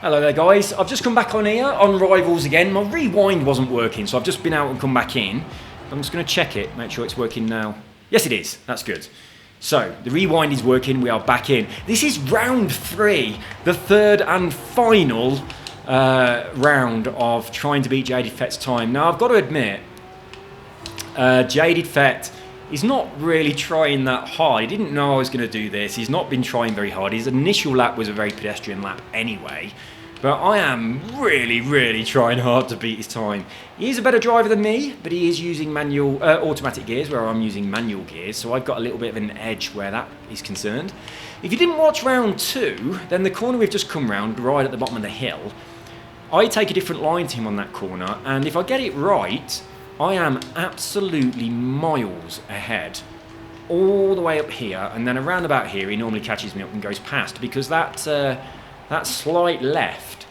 Hello there guys, I've just come back on here on Rivals again. My rewind wasn't working, so I've just been out and come back in. I'm just going to check it, make sure it's working now. Yes it is, that's good. So, the rewind is working, we are back in. This is round 3, the third and final round of trying to beat Jaded Fett's time. Now I've got to admit, Jaded Fett is not really trying that hard. He didn't know I was going to do this. He's not been trying very hard. His initial lap was a very pedestrian lap anyway. But I am really trying hard to beat his time. He is a better driver than me, but he is using automatic gears where I'm using manual gears. So I've got a little bit of an edge where that is concerned. If you didn't watch round 2, then the corner we've just come round, right at the bottom of the hill, I take a different line to him on that corner. And if I get it right, I am absolutely miles ahead, all the way up here, and then around about here he normally catches me up and goes past, because that slight left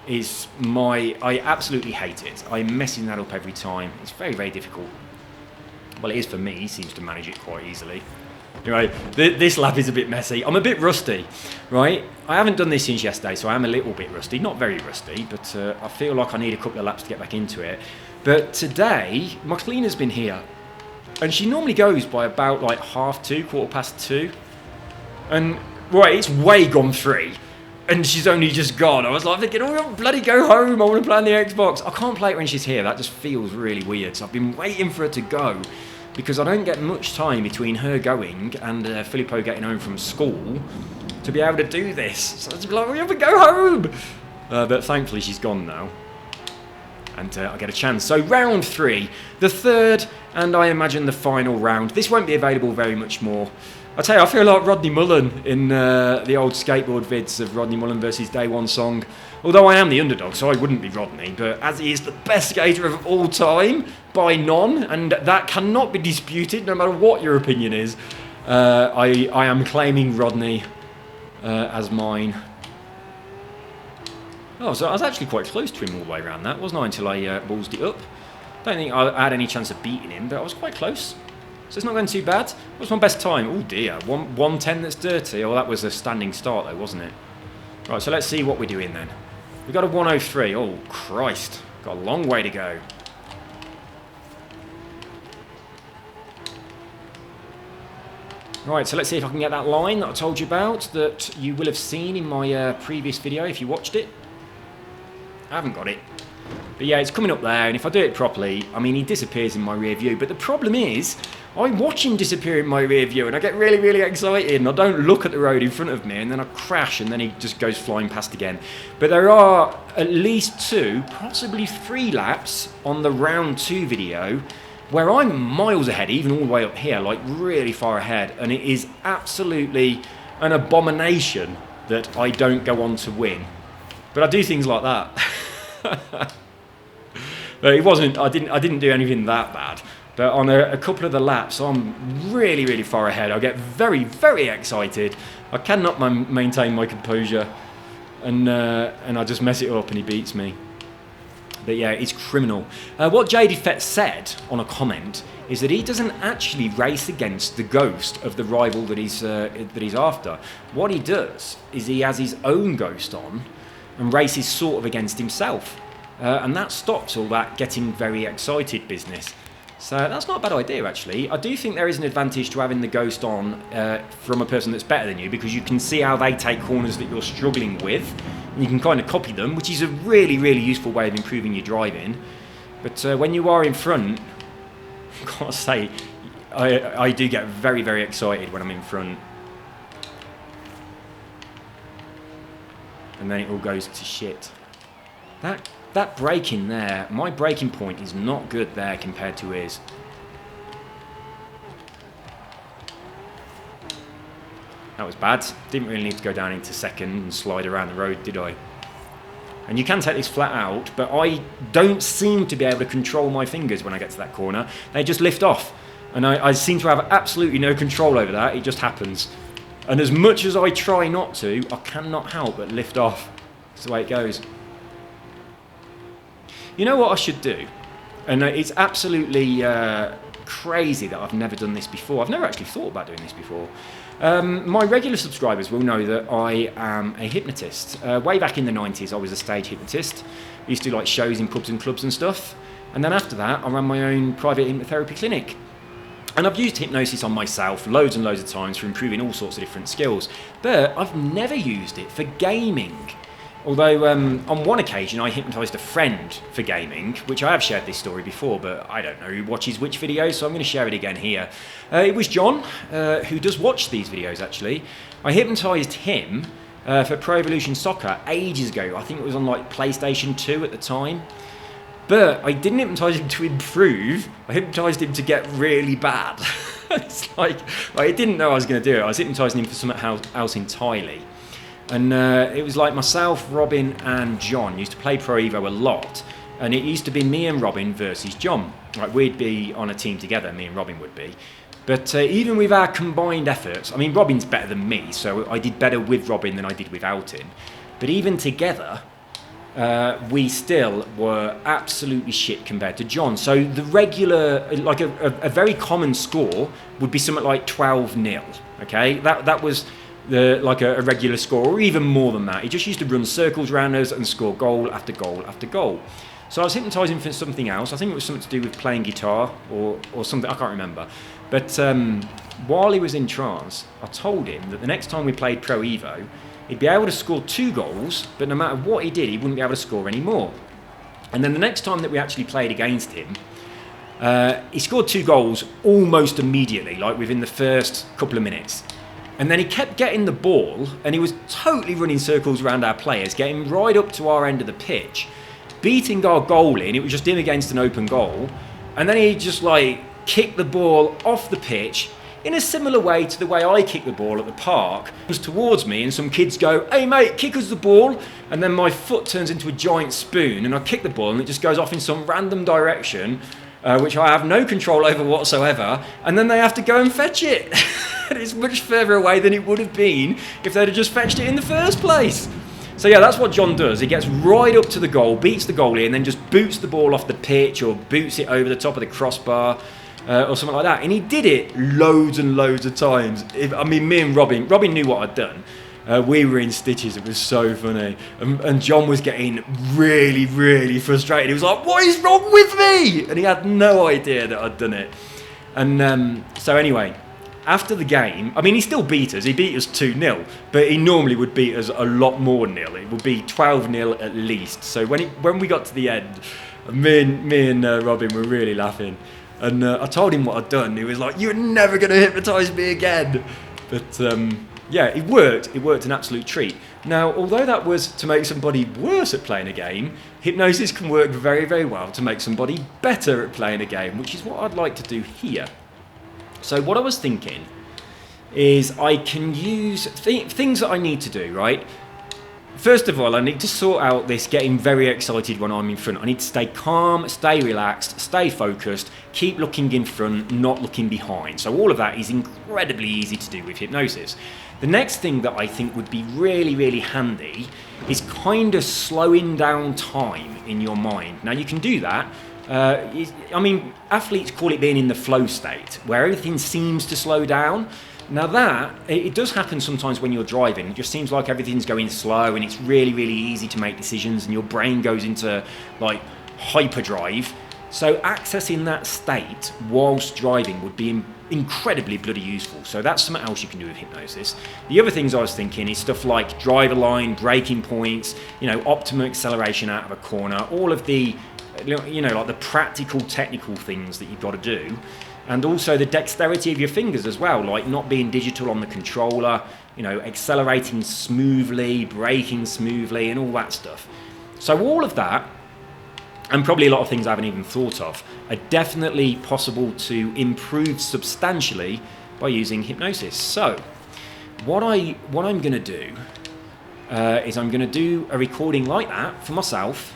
is I absolutely hate it. I'm messing that up every time. It's very difficult. Well, it is for me. He seems to manage it quite easily. Anyway, this lap is a bit messy. I'm a bit rusty, right? I haven't done this since yesterday, so I am a little bit rusty. Not very rusty, but I feel like I need a couple of laps to get back into it. But today, my cleaner's been here, and she normally goes by about like 2:30, 2:15. And, right, it's way gone 3, and she's only just gone. I was like thinking, oh, bloody go home, I want to play on the Xbox. I can't play it when she's here, that just feels really weird. So I've been waiting for her to go, because I don't get much time between her going and Filippo getting home from school to be able to do this. So I just be like, we have to go home. But thankfully she's gone now, and I get a chance. So round 3, the third, and I imagine the final round. This won't be available very much more. I tell you, I feel like Rodney Mullen in the old skateboard vids of Rodney Mullen versus Day One song. Although I am the underdog, so I wouldn't be Rodney, but as he is the best skater of all time, by none, and that cannot be disputed no matter what your opinion is, I am claiming Rodney as mine. Oh, so I was actually quite close to him all the way around that, wasn't I, until I ballsed it up. Don't think I had any chance of beating him, but I was quite close. So it's not going too bad. What's my best time? Oh dear, 1:10 that's dirty. Oh, that was a standing start though, wasn't it? Right, so let's see what we're doing then. We've got a 1:03. Oh, Christ. Got a long way to go. Right, so let's see if I can get that line that I told you about, that you will have seen in my previous video if you watched it. I haven't got it. But yeah, it's coming up there, and if I do it properly, I mean, he disappears in my rear view. But the problem is, I watch him disappear in my rear view, and I get really excited, and I don't look at the road in front of me, and then I crash, and then he just goes flying past again. But there are at least 2, possibly 3 laps on the round 2 video where I'm miles ahead, even all the way up here, like really far ahead, and it is absolutely an abomination that I don't go on to win. But I do things like that. But it wasn't. I didn't do anything that bad. But on a couple of the laps, I'm really far ahead. I get very excited. I cannot maintain my composure, and I just mess it up, and he beats me. But yeah, it's criminal. What Jaded Fett said on a comment is that he doesn't actually race against the ghost of the rival that he's after. What he does is he has his own ghost on and races sort of against himself. And that stops all that getting very excited business. So that's not a bad idea, actually. I do think there is an advantage to having the ghost on from a person that's better than you, because you can see how they take corners that you're struggling with, and you can kind of copy them, which is a really useful way of improving your driving. But when you are in front, I've got to say, I do get very excited when I'm in front. And then it all goes to shit. That braking there, my braking point is not good there compared to his. That was bad. Didn't really need to go down into second and slide around the road, did I? And you can take this flat out, but I don't seem to be able to control my fingers when I get to that corner. They just lift off. And I seem to have absolutely no control over that. It just happens. And as much as I try not to, I cannot help but lift off. That's the way it goes. You know what I should do? And it's absolutely crazy that I've never done this before. I've never actually thought about doing this before. My regular subscribers will know that I am a hypnotist. Way back in the 90s, I was a stage hypnotist. I used to do like shows in pubs and clubs and stuff. And then after that, I ran my own private hypnotherapy clinic. And I've used hypnosis on myself loads and loads of times for improving all sorts of different skills. But I've never used it for gaming. Although on one occasion I hypnotised a friend for gaming, which I have shared this story before, but I don't know who watches which videos, so I'm going to share it again here. It was John, who does watch these videos actually. I hypnotised him for Pro Evolution Soccer ages ago. I think it was on like PlayStation 2 at the time. But I didn't hypnotise him to improve, I hypnotised him to get really bad. It's like, I didn't know I was going to do it. I was hypnotising him for something else entirely. And it was like myself, Robin and John used to play Pro Evo a lot. And it used to be me and Robin versus John. Like we'd be on a team together, me and Robin would be. But even with our combined efforts, I mean, Robin's better than me, so I did better with Robin than I did without him. But even together, we still were absolutely shit compared to John. So the regular, like a very common score would be something like 12-0, okay? That was like a regular score, or even more than that. He just used to run circles around us and score goal after goal after goal. So I was hypnotising for something else. I think it was something to do with playing guitar or something, I can't remember. But while he was in trance, I told him that the next time we played Pro Evo, he'd be able to score 2 goals, but no matter what he did, he wouldn't be able to score any more. And then the next time that we actually played against him, he scored 2 goals almost immediately, like within the first couple of minutes. And then he kept getting the ball, and he was totally running circles around our players, getting right up to our end of the pitch, beating our goalie, and it was just him against an open goal. And then he just like kicked the ball off the pitch, in a similar way to the way I kick the ball at the park. It was towards me and some kids go, "Hey mate, kick us the ball." And then my foot turns into a giant spoon and I kick the ball and it just goes off in some random direction, which I have no control over whatsoever. And then they have to go and fetch it. And it's much further away than it would have been if they'd have just fetched it in the first place. So yeah, that's what John does. He gets right up to the goal, beats the goalie, and then just boots the ball off the pitch or boots it over the top of the crossbar. Or something like that, and he did it loads and loads of times. I mean, me and Robin knew what I'd done. We were in stitches. It was so funny, and John was getting really, really frustrated. He was like, "What is wrong with me?" And he had no idea that I'd done it. And so anyway, after the game, I mean, he still beat us. He beat us 2-0, but he normally would beat us a lot more nil. It would be 12-0 at least. So when we got to the end, me and Robin were really laughing. And I told him what I'd done. He was like, "You're never going to hypnotise me again." But yeah, it worked. It worked an absolute treat. Now, although that was to make somebody worse at playing a game, hypnosis can work very, very well to make somebody better at playing a game, which is what I'd like to do here. So what I was thinking is I can use things that I need to do, right? First of all, I need to sort out this getting very excited when I'm in front. I need to stay calm, stay relaxed, stay focused, keep looking in front, not looking behind. So all of that is incredibly easy to do with hypnosis. The next thing that I think would be really, really handy is kind of slowing down time in your mind. Now you can do that. I mean, athletes call it being in the flow state, where everything seems to slow down. Now that, it does happen sometimes when you're driving. It just seems like everything's going slow and it's really, really easy to make decisions and your brain goes into like hyperdrive. So accessing that state whilst driving would be incredibly bloody useful. So that's something else you can do with hypnosis. The other things I was thinking is stuff like driver line, braking points, optimum acceleration out of a corner, all of the, like the practical technical things that you've got to do. And also the dexterity of your fingers as well, like not being digital on the controller, accelerating smoothly, braking smoothly, and all that stuff. So all of that, and probably a lot of things I haven't even thought of, are definitely possible to improve substantially by using hypnosis. So what I'm going to do is I'm going to do a recording like that for myself.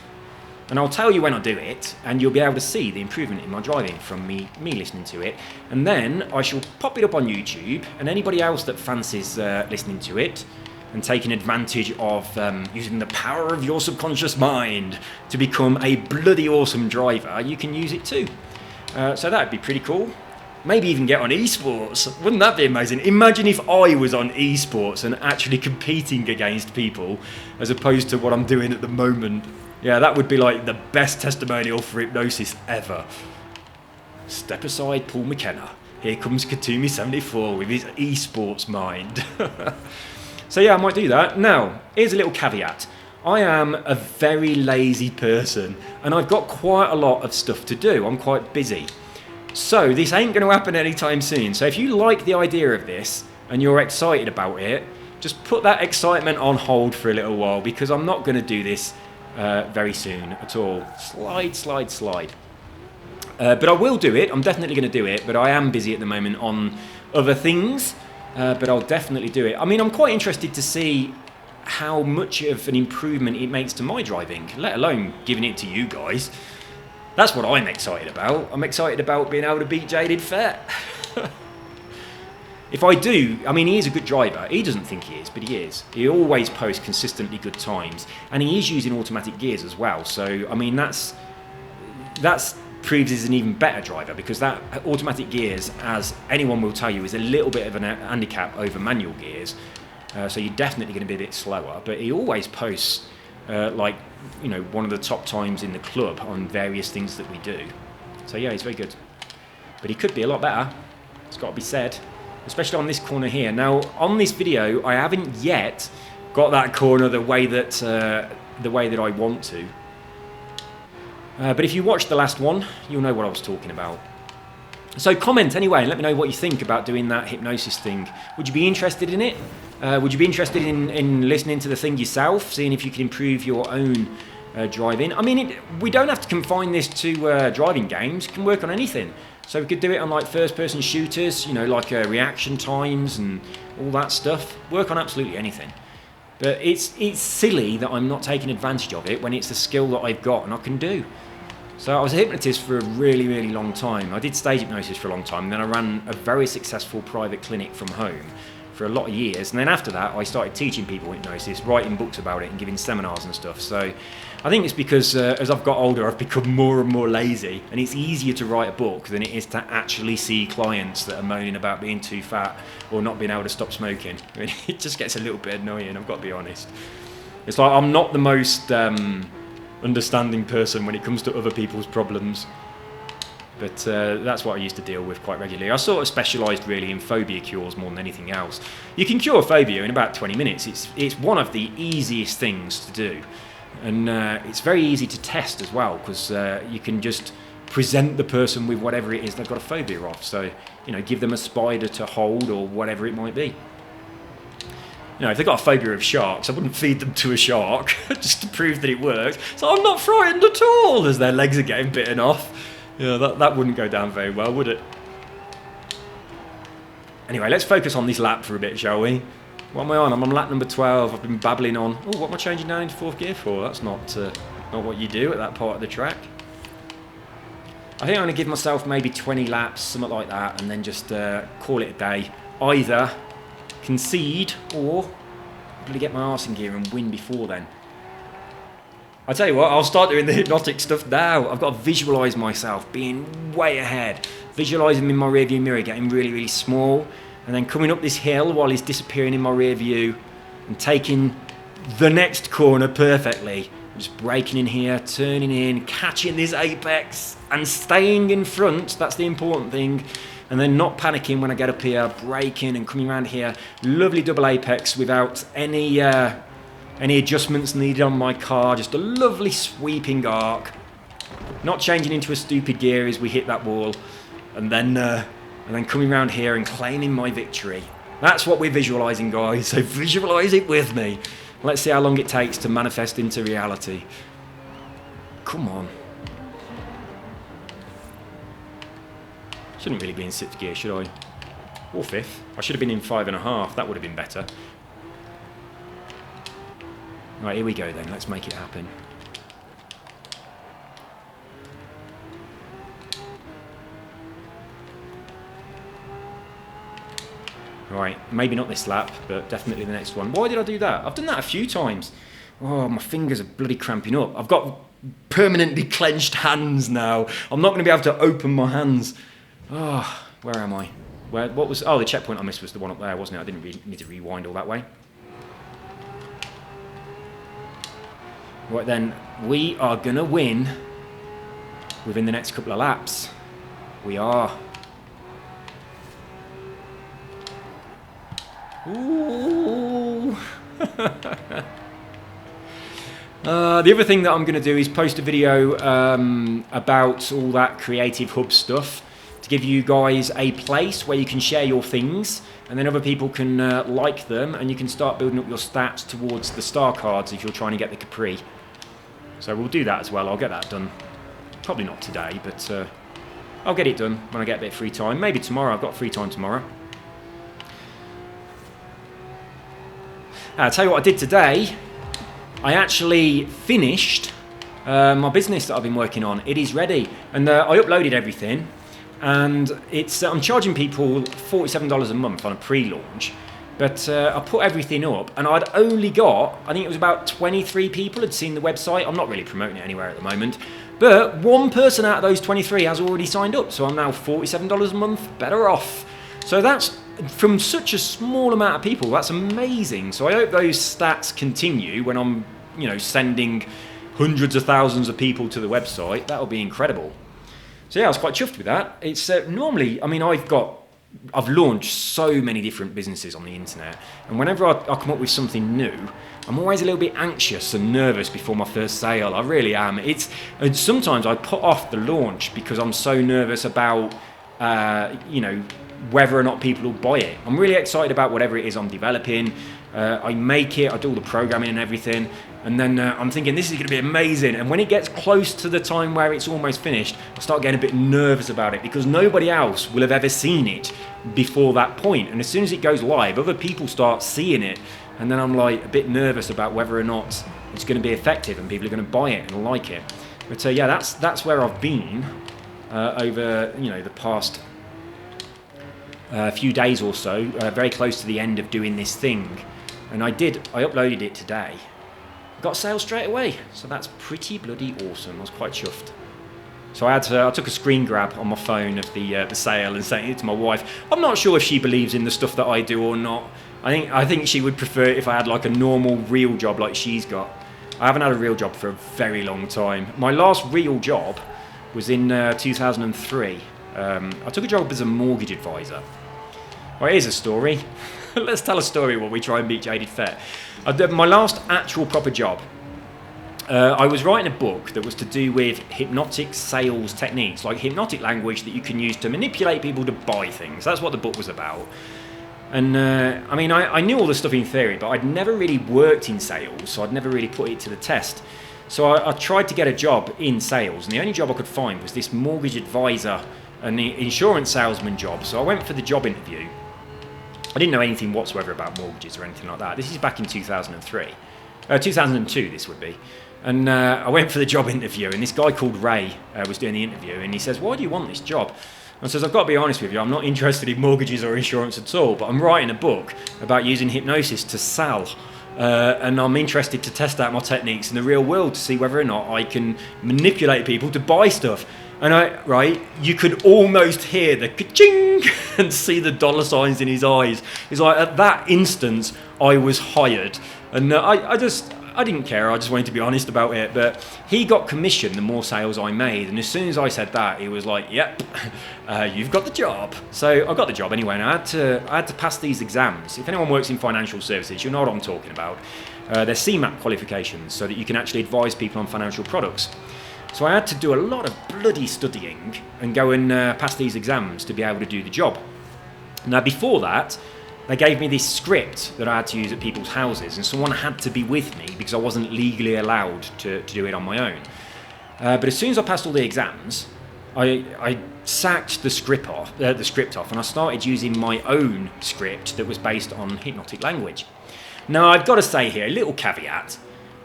And I'll tell you when I do it, and you'll be able to see the improvement in my driving from me listening to it. And then I shall pop it up on YouTube, and anybody else that fancies listening to it and taking advantage of using the power of your subconscious mind to become a bloody awesome driver, you can use it too. So that'd be pretty cool. Maybe even get on esports. Wouldn't that be amazing? Imagine if I was on esports and actually competing against people as opposed to what I'm doing at the moment. Yeah, that would be like the best testimonial for hypnosis ever. Step aside, Paul McKenna. Here comes Katumi74 with his esports mind. So yeah, I might do that. Now, here's a little caveat. I am a very lazy person and I've got quite a lot of stuff to do. I'm quite busy. So this ain't going to happen anytime soon. So if you like the idea of this and you're excited about it, just put that excitement on hold for a little while, because I'm not going to do this very soon at all. Slide. But I will do it. I'm definitely going to do it. But I am busy at the moment on other things. But I'll definitely do it. I mean, I'm quite interested to see how much of an improvement it makes to my driving, let alone giving it to you guys. That's what I'm excited about. I'm excited about being able to beat Jaded Fett. If I do, I mean, he is a good driver. He doesn't think he is, but he is. He always posts consistently good times. And he is using automatic gears as well. So, I mean, that's proves he's an even better driver, because that automatic gears, as anyone will tell you, is a little bit of an handicap over manual gears. So you're definitely going to be a bit slower. But he always posts like, you know, one of the top times in the club on various things that we do. So yeah, he's very good. But he could be a lot better. It's got to be said. Especially on this corner here. Now, on this video, I haven't yet got that corner the way that I want to. But if you watched the last one, you'll know what I was talking about. So comment anyway, and let me know what you think about doing that hypnosis thing. Would you be interested in it? Would you be interested in listening to the thing yourself, seeing if you can improve your own driving? I mean, we don't have to confine this to driving games. It can work on anything. So we could do it on like first-person shooters, you know, like reaction times and all that stuff. Work on absolutely anything. But it's silly that I'm not taking advantage of it when it's a skill that I've got and I can do. So I was a hypnotist for a really, really long time. I did stage hypnosis for a long time, and then I ran a very successful private clinic from home for a lot of years. And then after that, I started teaching people hypnosis, writing books about it and giving seminars and stuff. So I think it's because as I've got older, I've become more and more lazy, and it's easier to write a book than it is to actually see clients that are moaning about being too fat or not being able to stop smoking. I mean, it just gets a little bit annoying, I've got to be honest. It's like I'm not the most understanding person when it comes to other people's problems, but that's what I used to deal with quite regularly. I sort of specialised really in phobia cures more than anything else. You can cure phobia in about 20 minutes. It's one of the easiest things to do, and it's very easy to test as well, because you can just present the person with whatever it is they've got a phobia of. So, you know, give them a spider to hold or whatever it might be. You know, if they've got a phobia of sharks, I wouldn't feed them to a shark just to prove that it works. So I'm not frightened at all as their legs are getting bitten off. Yeah, that wouldn't go down very well, would it? Anyway, let's focus on this lap for a bit, shall we? What am I on? I'm on lap number 12. I've been babbling on. Oh, what am I changing down into fourth gear for? That's not what you do at that part of the track. I think I'm going to give myself maybe 20 laps, something like that, and then just call it a day. Either concede or really get my arse in gear and win before then. I tell you what, I'll start doing the hypnotic stuff now. I've got to visualise myself being way ahead, visualising in my rearview mirror, getting really, really small, and then coming up this hill while he's disappearing in my rear view and taking the next corner perfectly. Just braking in here, turning in, catching this apex and staying in front. That's the important thing. And then not panicking when I get up here, braking and coming around here. Lovely double apex without any adjustments needed on my car. Just a lovely sweeping arc. Not changing into a stupid gear as we hit that wall. And then coming around here and claiming my victory. That's what we're visualising, guys. So visualise it with me. Let's see how long it takes to manifest into reality. Come on. Shouldn't really be in 6th gear, should I? Or 5th. I should have been in 5.5. That would have been better. Right, here we go then. Let's make it happen. Right, maybe not this lap, but definitely the next one. Why did I do that? I've done that a few times. Oh, my fingers are bloody cramping up. I've got permanently clenched hands now. I'm not going to be able to open my hands. Oh, Where am I? What was... Oh, the checkpoint I missed was the one up there, wasn't it? I didn't need to rewind all that way. Right then, we are going to win within the next couple of laps. We are. Ooh. The other thing that I'm going to do is post a video about all that Creative Hub stuff to give you guys a place where you can share your things, and then other people can like them, and you can start building up your stats towards the star cards if you're trying to get the Capri. So we'll do that as well. I'll get that done. Probably not today, but I'll get it done when I get a bit of free time. Maybe tomorrow. I've got free time tomorrow. I'll tell you what I did today. I actually finished my business that I've been working on. It is ready, and I uploaded everything, and it's I'm charging people $47 a month on a pre-launch, but I put everything up, and I'd only got, I think it was about 23 people had seen the website. I'm not really promoting it anywhere at the moment, but one person out of those 23 has already signed up, so I'm now $47 a month better off. So that's, from such a small amount of people, that's amazing. So I hope those stats continue when I'm, sending hundreds of thousands of people to the website. That'll be incredible. So yeah, I was quite chuffed with that. It's normally, I've launched so many different businesses on the internet, and whenever I come up with something new, I'm always a little bit anxious and nervous before my first sale. I really am. And sometimes I put off the launch because I'm so nervous about, whether or not people will buy it. I'm really excited about whatever it is I'm developing. I make it, I do all the programming and everything, and then I'm thinking this is going to be amazing, and when it gets close to the time where it's almost finished, I start getting a bit nervous about it because nobody else will have ever seen it before that point, and as soon as it goes live, other people start seeing it, and then I'm like a bit nervous about whether or not it's going to be effective and people are going to buy it and like it. But yeah, that's where I've been over the past few days or so, very close to the end of doing this thing, and I uploaded it today. Got sales straight away, so that's pretty bloody awesome. I was quite chuffed. So I took a screen grab on my phone of the sale and sent it to my wife. I'm not sure if she believes in the stuff that I do or not. I think she would prefer it if I had like a normal real job like she's got. I haven't had a real job for a very long time. My last real job was in 2003. I took a job as a mortgage advisor. Well, here's a story. Let's tell a story while we try and beat Jaded Fett. My last actual proper job, I was writing a book that was to do with hypnotic sales techniques, like hypnotic language that you can use to manipulate people to buy things. That's what the book was about. And I knew all this stuff in theory, but I'd never really worked in sales, so I'd never really put it to the test. So I tried to get a job in sales, and the only job I could find was this mortgage advisor and the insurance salesman job. So I went for the job interview. I didn't know anything whatsoever about mortgages or anything like that. This is back in 2002 this would be. And I went for the job interview, and this guy called Ray was doing the interview, and he says, "Why do you want this job?" And I says, "I've got to be honest with you, I'm not interested in mortgages or insurance at all, but I'm writing a book about using hypnosis to sell. And I'm interested to test out my techniques in the real world to see whether or not I can manipulate people to buy stuff." And you could almost hear the ka-ching and see the dollar signs in his eyes. He's like, at that instance, I was hired. And I didn't care. I just wanted to be honest about it. But he got commission the more sales I made. And as soon as I said that, he was like, "Yep, you've got the job." So I got the job anyway, and I had to pass these exams. If anyone works in financial services, you'll know what I'm talking about. They're CMAP qualifications, so that you can actually advise people on financial products. So I had to do a lot of bloody studying and go and pass these exams to be able to do the job. Now before that, they gave me this script that I had to use at people's houses, and someone had to be with me because I wasn't legally allowed to do it on my own. But as soon as I passed all the exams, I sacked the script off, and I started using my own script that was based on hypnotic language. Now I've got to say here, a little caveat.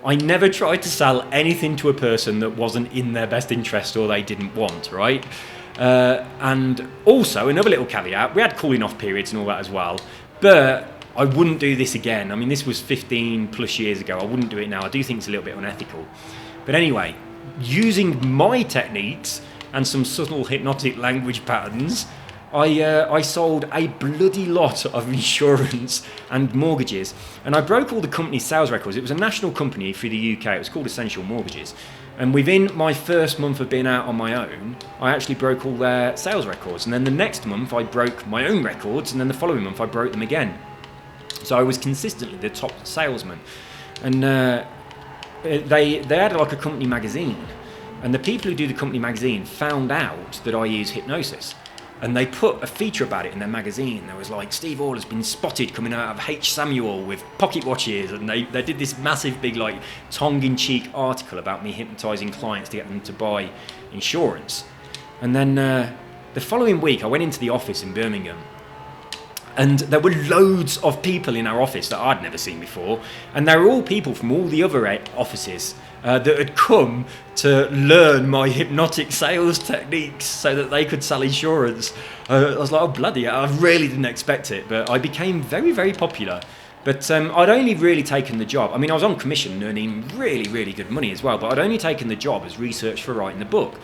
I never tried to sell anything to a person that wasn't in their best interest or they didn't want, right? And also, another little caveat, we had cooling off periods and all that as well, but I wouldn't do this again. I mean, this was 15 plus years ago. I wouldn't do it now. I do think it's a little bit unethical. But anyway, using my techniques and some subtle hypnotic language patterns, I sold a bloody lot of insurance and mortgages, and I broke all the company's sales records. It was a national company for the UK. It was called Essential Mortgages. And within my first month of being out on my own, I actually broke all their sales records. And then the next month, I broke my own records, and then the following month, I broke them again. So I was consistently the top salesman. And they had like a company magazine. And the people who do the company magazine found out that I use hypnosis. And they put a feature about it in their magazine. There was like, Steve Hall has been spotted coming out of H. Samuel with pocket watches. And they did this massive big like tongue-in-cheek article about me hypnotising clients to get them to buy insurance. And then the following week I went into the office in Birmingham. And there were loads of people in our office that I'd never seen before. And they were all people from all the other offices that had come to learn my hypnotic sales techniques so that they could sell insurance. I was like, oh bloody hell, I really didn't expect it. But I became very, very popular. But I'd only really taken the job. I mean, I was on commission and earning really, really good money as well. But I'd only taken the job as research for writing the book.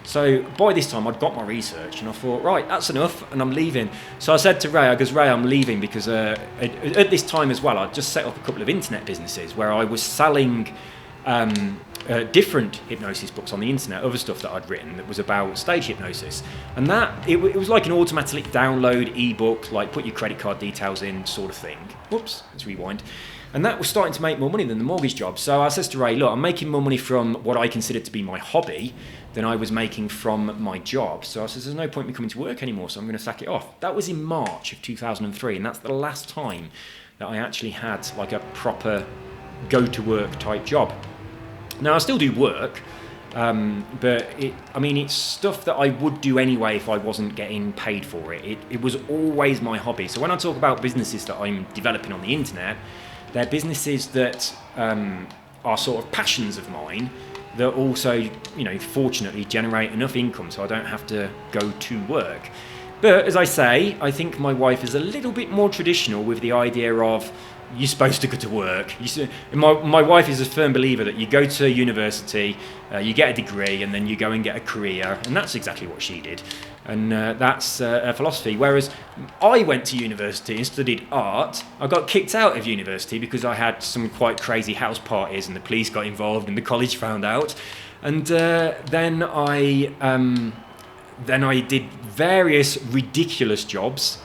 So by this time I'd got my research and I thought, right, that's enough and I'm leaving. So I said to Ray, Ray, I'm leaving because at this time as well, I'd just set up a couple of internet businesses where I was selling different hypnosis books on the internet, other stuff that I'd written that was about stage hypnosis. And that, it was like an automatic download ebook, like put your credit card details in sort of thing. Whoops, let's rewind. And that was starting to make more money than the mortgage job. So I said to Ray, look, I'm making more money from what I considered to be my hobby than I was making from my job. So I said, there's no point in me coming to work anymore, so I'm going to sack it off. That was in March of 2003, and that's the last time that I actually had like a proper go-to-work type job. Now, I still do work, but it's stuff that I would do anyway if I wasn't getting paid for it. It was always my hobby. So when I talk about businesses that I'm developing on the internet, they're businesses that are sort of passions of mine that also, fortunately generate enough income so I don't have to go to work. But as I say, I think my wife is a little bit more traditional with the idea of you're supposed to go to work. My wife is a firm believer that you go to university, you get a degree, and then you go and get a career, and that's exactly what she did. And that's her philosophy. Whereas I went to university and studied art. I got kicked out of university because I had some quite crazy house parties and the police got involved and the college found out. And then I did various ridiculous jobs.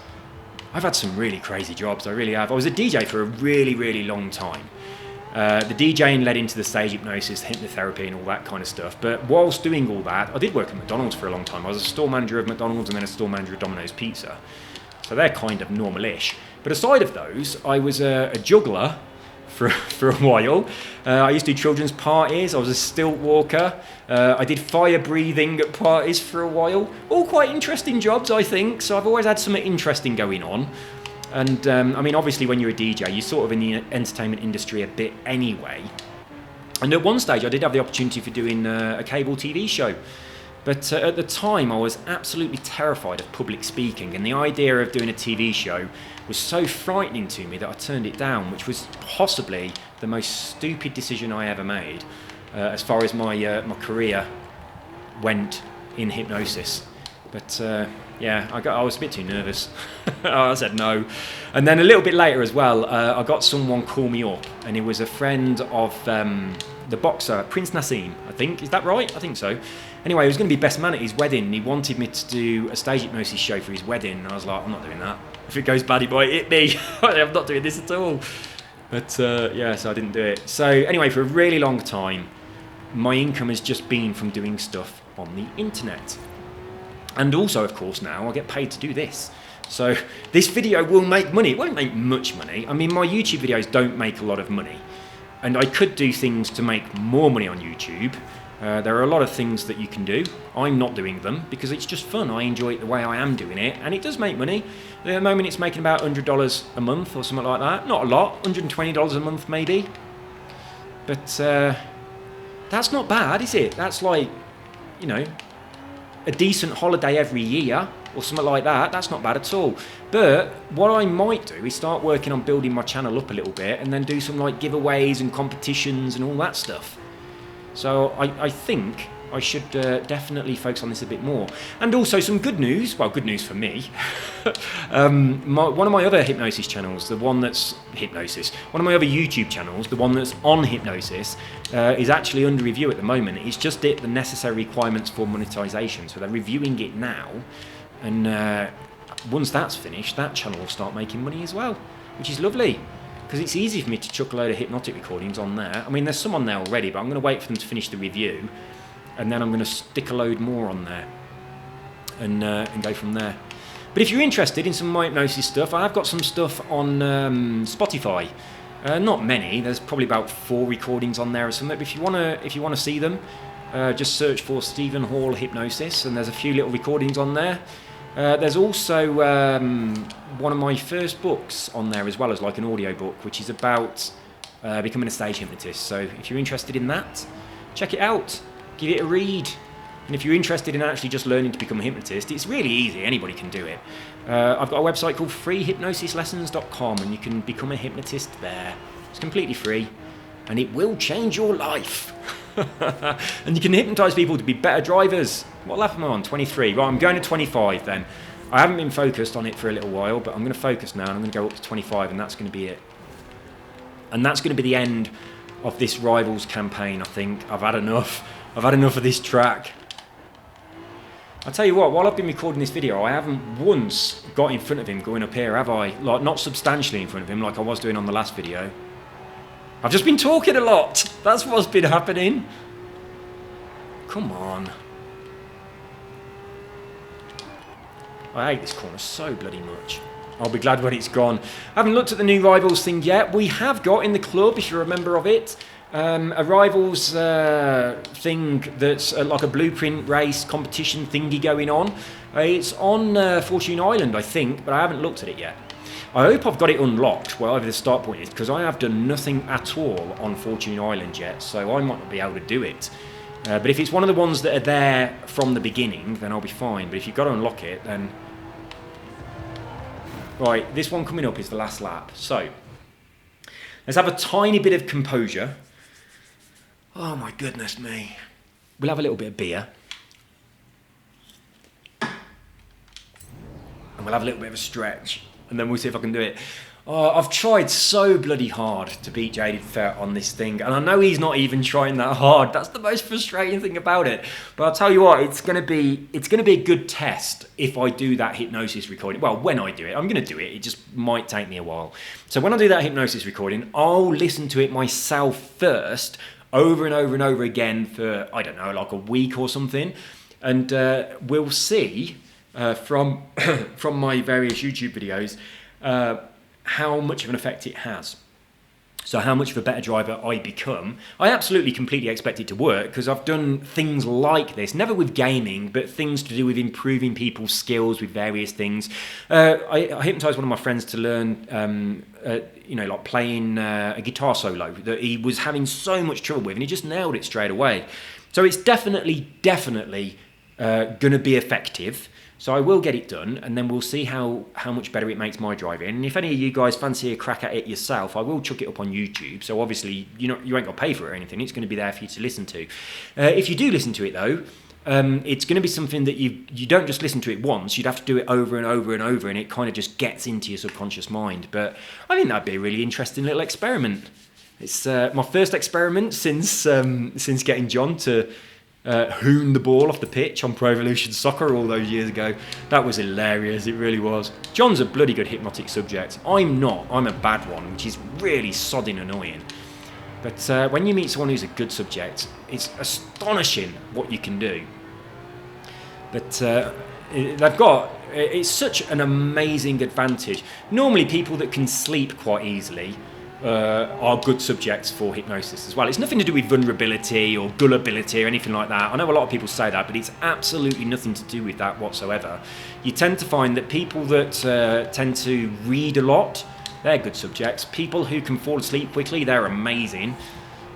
I've had some really crazy jobs, I really have. I was a DJ for a really, really long time. The DJing led into the stage hypnosis, hypnotherapy and all that kind of stuff. But whilst doing all that, I did work at McDonald's for a long time. I was a store manager of McDonald's and then a store manager of Domino's Pizza. So they're kind of normal-ish. But aside of those, I was a juggler for a while. I used to do children's parties. I was a stilt walker. I did fire breathing at parties for a while. All quite interesting jobs, I think. So I've always had something interesting going on. And obviously when you're a DJ, you're sort of in the entertainment industry a bit anyway. And at one stage I did have the opportunity for doing a cable TV show. But at the time I was absolutely terrified of public speaking, and the idea of doing a TV show was so frightening to me that I turned it down, which was possibly the most stupid decision I ever made as far as my career went in hypnosis. But I was a bit too nervous. I said no. And then a little bit later as well, I got someone call me up, and it was a friend of the boxer, Prince Nassim, I think. Is that right? I think so. Anyway, he was going to be best man at his wedding. He wanted me to do a stage hypnosis show for his wedding. And I was like, I'm not doing that. If it goes bad, it might hit me. I'm not doing this at all. But so I didn't do it. So anyway, for a really long time, my income has just been from doing stuff on the internet. And also, of course, now I get paid to do this. So this video will make money. It won't make much money. I mean, my YouTube videos don't make a lot of money. And I could do things to make more money on YouTube. There are a lot of things that you can do. I'm not doing them because it's just fun. I enjoy it the way I am doing it. And it does make money. At the moment, it's making about $100 a month or something like that. Not a lot. $120 a month, maybe. But that's not bad, is it? That's like, a decent holiday every year or something like that. That's not bad at all. But what I might do is start working on building my channel up a little bit and then do some like giveaways and competitions and all that stuff. So I think I should definitely focus on this a bit more. And also some good news, well, good news for me. One of my other hypnosis channels, the one that's hypnosis, one of my other YouTube channels, the one that's on hypnosis, is actually under review at the moment. It's just hit the necessary requirements for monetization, so they're reviewing it now. And once that's finished, that channel will start making money as well, which is lovely. Because it's easy for me to chuck a load of hypnotic recordings on there. I mean, there's some on there already, but I'm going to wait for them to finish the review, and then I'm going to stick a load more on there, and go from there. But if you're interested in some of my hypnosis stuff, I have got some stuff on Spotify. Not many. There's probably about 4 recordings on there or something. But if you wanna see them, just search for Stephen Hall Hypnosis, and there's a few little recordings on there. There's also one of my first books on there as well, as like an audio book, which is about becoming a stage hypnotist. So if you're interested in that, check it out, give it a read. And if you're interested in actually just learning to become a hypnotist, it's really easy, anybody can do it. I've got a website called freehypnosislessons.com, and you can become a hypnotist there. It's completely free, and it will change your life. And you can hypnotise people to be better drivers. What level am I on? 23. Right, I'm going to 25 then. I haven't been focused on it for a little while, but I'm going to focus now, and I'm going to go up to 25, and that's going to be it. And that's going to be the end of this Rivals campaign, I think. I've had enough. I've had enough of this track. I'll tell you what, while I've been recording this video, I haven't once got in front of him going up here, have I? Like, not substantially in front of him like I was doing on the last video. I've just been talking a lot. That's what's been happening. Come on. I hate this corner so bloody much. I'll be glad when it's gone. I haven't looked at the new Rivals thing yet. We have got in the club, if you're a member of it, a Rivals thing that's like a blueprint race competition thingy going on. It's on Fortune Island, I think, but I haven't looked at it yet. I hope I've got it unlocked, wherever the start point is, because I have done nothing at all on Fortune Island yet, so I might not be able to do it. But if it's one of the ones that are there from the beginning, then I'll be fine. But if you've got to unlock it, then... Right, this one coming up is the last lap. So, let's have a tiny bit of composure. Oh my goodness me. We'll have a little bit of beer. And we'll have a little bit of a stretch. And then we'll see if I can do it. Oh, I've tried so bloody hard to beat Jaded Fett on this thing, and I know he's not even trying that hard. That's the most frustrating thing about it. But I'll tell you what, it's gonna be a good test if I do that hypnosis recording. Well, when I do it, I'm gonna do it. It just might take me a while. So when I do that hypnosis recording, I'll listen to it myself first, over and over and over again for, I don't know, like a week or something, and we'll see from my various YouTube videos how much of an effect it has. So how much of a better driver I become. I absolutely completely expect it to work, because I've done things like this, never with gaming, but things to do with improving people's skills with various things. I hypnotised one of my friends to learn, like playing a guitar solo that he was having so much trouble with, and he just nailed it straight away. So it's definitely going to be effective. So I will get it done, and then we'll see how much better it makes my driving. And if any of you guys fancy a crack at it yourself, I will chuck it up on YouTube. So obviously, you ain't got to pay for it or anything. It's going to be there for you to listen to. If you do listen to it, though, it's going to be something that you don't just listen to it once. You'd have to do it over and over and over, and it kind of just gets into your subconscious mind. But I think that'd be a really interesting little experiment. It's my first experiment since getting John to... hoon the ball off the pitch on Pro Evolution Soccer all those years ago. That was hilarious, it really was. John's a bloody good hypnotic subject. I'm not, I'm a bad one, which is really sodding annoying. But when you meet someone who's a good subject, it's astonishing what you can do. But it's such an amazing advantage. Normally people that can sleep quite easily are good subjects for hypnosis as well. It's nothing to do with vulnerability or gullibility or anything like that. I know a lot of people say that, but it's absolutely nothing to do with that whatsoever. You tend to find that people that tend to read a lot, they're good subjects. People who can fall asleep quickly, they're amazing.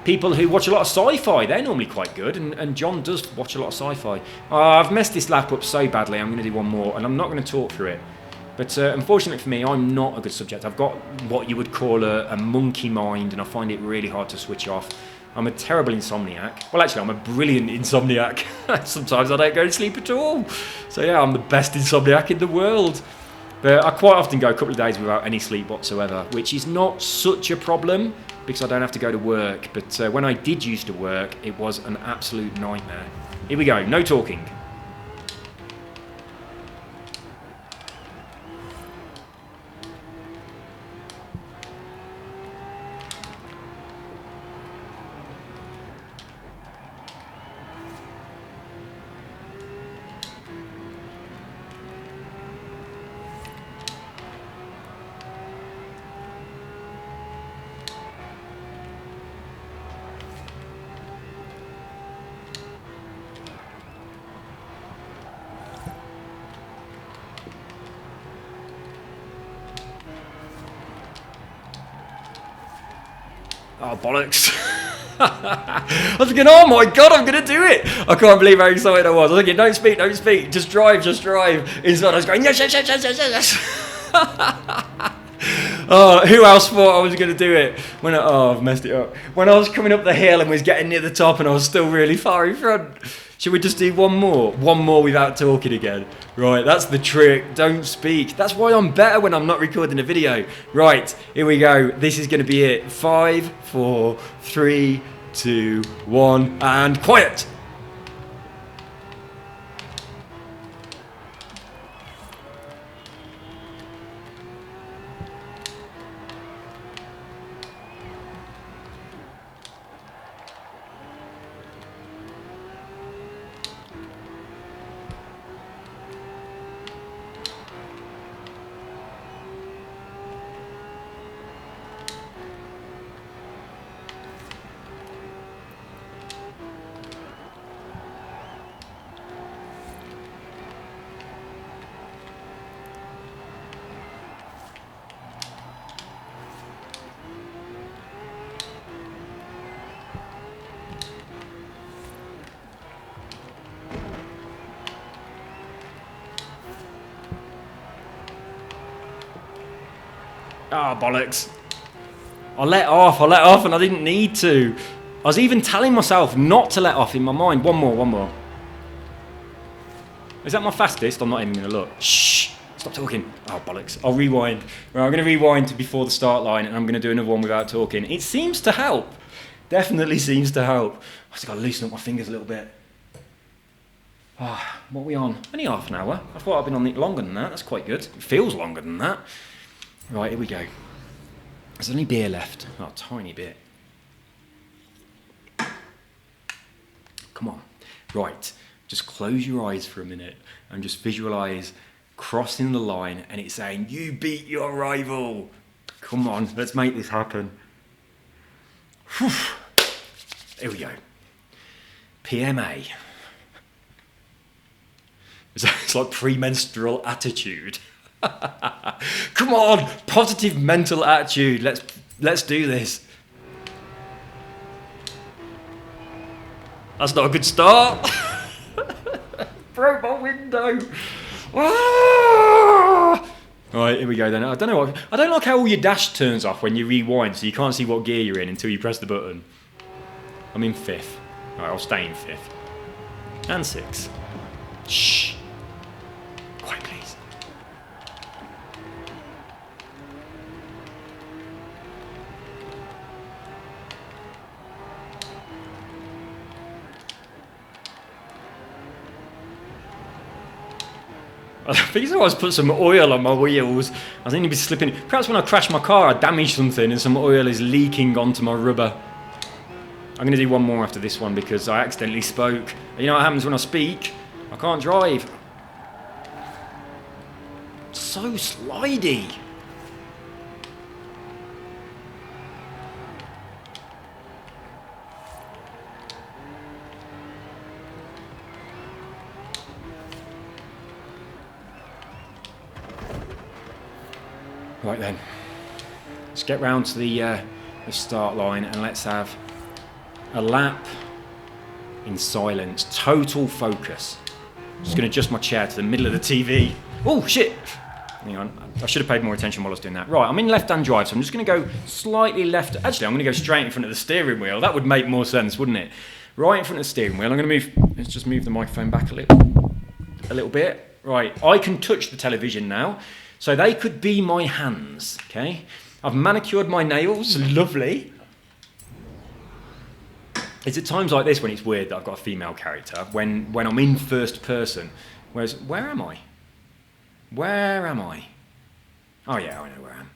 People who watch a lot of sci-fi, they're normally quite good, and John does watch a lot of sci-fi. I've messed this lap up so badly, I'm going to do one more, and I'm not going to talk through it. But unfortunately for me, I'm not a good subject. I've got what you would call a monkey mind, and I find it really hard to switch off. I'm a terrible insomniac. Well, actually, I'm a brilliant insomniac. Sometimes I don't go to sleep at all. So yeah, I'm the best insomniac in the world. But I quite often go a couple of days without any sleep whatsoever, which is not such a problem because I don't have to go to work. But when I did used to work, it was an absolute nightmare. Here we go, no talking. Oh, bollocks. I was thinking, oh my god, I'm going to do it. I can't believe how excited I was. I was thinking, don't speak, just drive. Inside I was going, yes. Oh, who else thought I was going to do it? I've messed it up. When I was coming up the hill and was getting near the top and I was still really far in front. Should we just do one more? One more without talking again. Right, that's the trick. Don't speak. That's why I'm better when I'm not recording a video. Right, here we go. This is going to be it. 5, 4, 3, 2, 1, and quiet. Ah, oh, bollocks. I let off and I didn't need to. I was even telling myself not to let off in my mind. One more. Is that my fastest? I'm not even going to look. Shh, stop talking. Oh, bollocks. I'll rewind. Right, I'm going to rewind to before the start line and I'm going to do another one without talking. It seems to help. Definitely seems to help. I just got to loosen up my fingers a little bit. Oh, what are we on? Only half an hour. I thought I'd been on it longer than that. That's quite good. It feels longer than that. Right, here we go. There's only beer left. Oh, a tiny bit. Come on. Right, just close your eyes for a minute and just visualise crossing the line and it's saying, you beat your rival. Come on, let's make this happen. Whew. Here we go. PMA. It's like premenstrual attitude. Come on, positive mental attitude. Let's do this. That's not a good start. Broke my window. Ah! Right, here we go then. I don't like how all your dash turns off when you rewind, so you can't see what gear you're in until you press the button. I'm in 5th. Alright, I'll stay in 5th. And 6th. Shh. Quiet, please. I think someone's put some oil on my wheels. I think it'd be slipping. Perhaps when I crash my car, I damage something and some oil is leaking onto my rubber. I'm going to do one more after this one because I accidentally spoke. You know what happens when I speak? I can't drive. So slidey. Right then, let's get round to the start line and let's have a lap in silence, total focus. Just going to adjust my chair to the middle of the TV. Oh shit! Hang on, I should have paid more attention while I was doing that. Right, I'm in left-hand drive, so I'm just going to go slightly left. Actually, I'm going to go straight in front of the steering wheel. That would make more sense, wouldn't it? Right in front of the steering wheel. I'm going to move. Let's just move the microphone back a little bit. Right, I can touch the television now, so they could be my hands. Okay, I've manicured my nails. Lovely. It's at times like this when it's weird that I've got a female character. When I'm in first person. Whereas, where am I? Where am I? Oh yeah, I know where I am.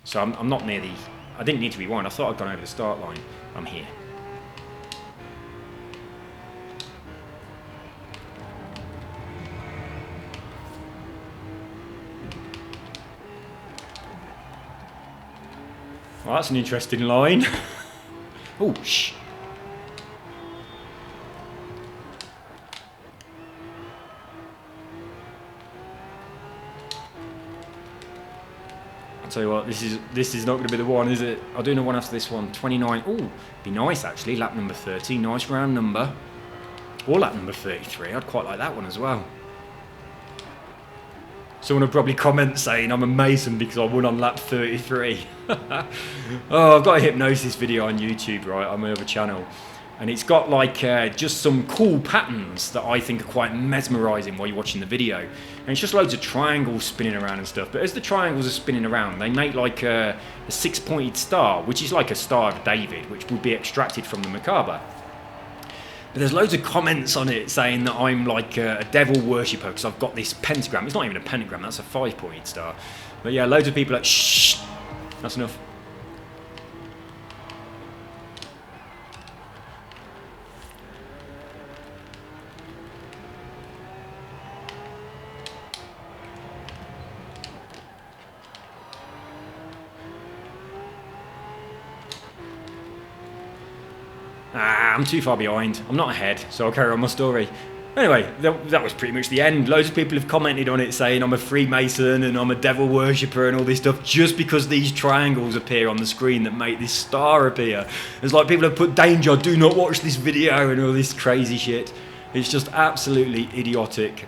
So I'm not near the... I didn't need to rewind. I thought I'd gone over the start line. I'm here. Well, that's an interesting line. Oh, shh. Tell you what, this is not going to be the one, is it? I'll do another one after this one. 29. Oh, be nice actually. Lap number 30, nice round number. Or lap number 33. I'd quite like that one as well. Someone will probably comment saying I'm a Mason because I won on lap 33. Oh, I've got a hypnosis video on YouTube, right, on my other channel. And it's got like just some cool patterns that I think are quite mesmerising while you're watching the video. And it's just loads of triangles spinning around and stuff. But as the triangles are spinning around, they make like a 6-pointed star, which is like a Star of David, which would be extracted from the macabre. But there's loads of comments on it saying that I'm like a devil worshipper because I've got this pentagram. It's not even a pentagram, that's a 5-pointed star. But yeah, loads of people are like, shh, that's enough. I'm too far behind. I'm not ahead, so I'll carry on my story. Anyway, that was pretty much the end. Loads of people have commented on it saying I'm a Freemason and I'm a devil worshipper and all this stuff just because these triangles appear on the screen that make this star appear. It's like people have put danger, do not watch this video and all this crazy shit. It's just absolutely idiotic.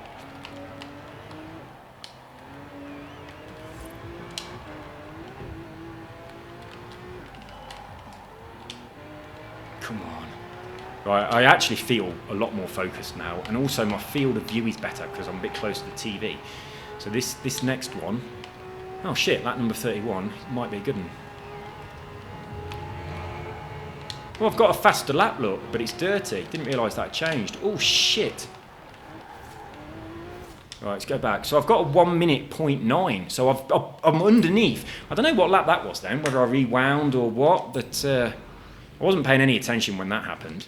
Come on. Right, I actually feel a lot more focused now, and also my field of view is better because I'm a bit closer to the TV. So this next one, oh shit, lap number 31 might be a good one. Well, I've got a faster lap, look, but it's dirty. Didn't realise that changed. Oh shit. Right, let's go back. So I've got a 1 minute 0.9. So I'm underneath. I don't know what lap that was then, whether I rewound or what, but I wasn't paying any attention when that happened.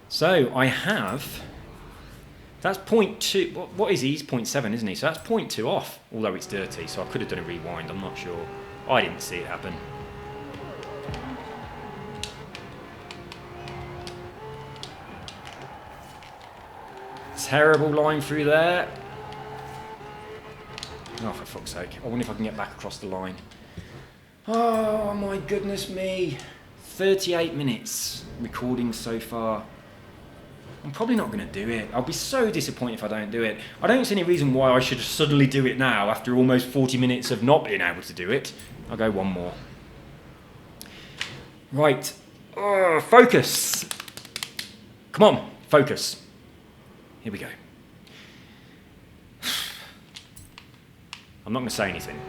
So I have, that's 0.2, what is he? He's 0.7, isn't he? So that's 0.2 off, although it's dirty, so I could have done a rewind, I'm not sure. I didn't see it happen. Terrible line through there. Oh, for fuck's sake. I wonder if I can get back across the line. Oh my goodness me. 38 minutes recording so far. I'm probably not going to do it. I'll be so disappointed if I don't do it. I don't see any reason why I should suddenly do it now after almost 40 minutes of not being able to do it. I'll go one more. Right. Focus. Come on, focus. Here we go. I'm not going to say anything.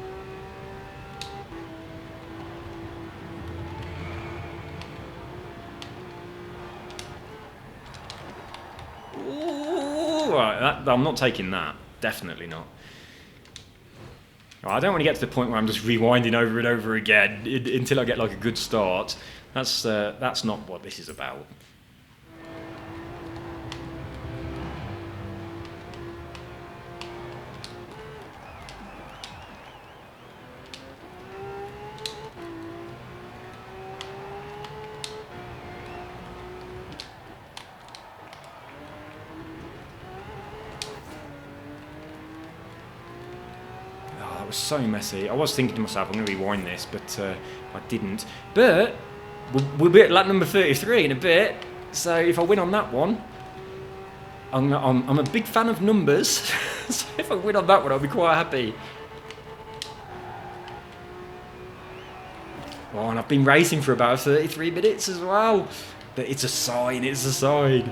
Right, I'm not taking that. Definitely not. I don't want to get to the point where I'm just rewinding over and over again until I get like a good start. That's not what this is about. Was so messy. I was thinking to myself, I'm going to rewind this, but I didn't. But we'll be at lap number 33 in a bit, so if I win on that one, I'm a big fan of numbers. So if I win on that one, I'll be quite happy. Oh, and I've been racing for about 33 minutes as well. But it's a sign, it's a sign.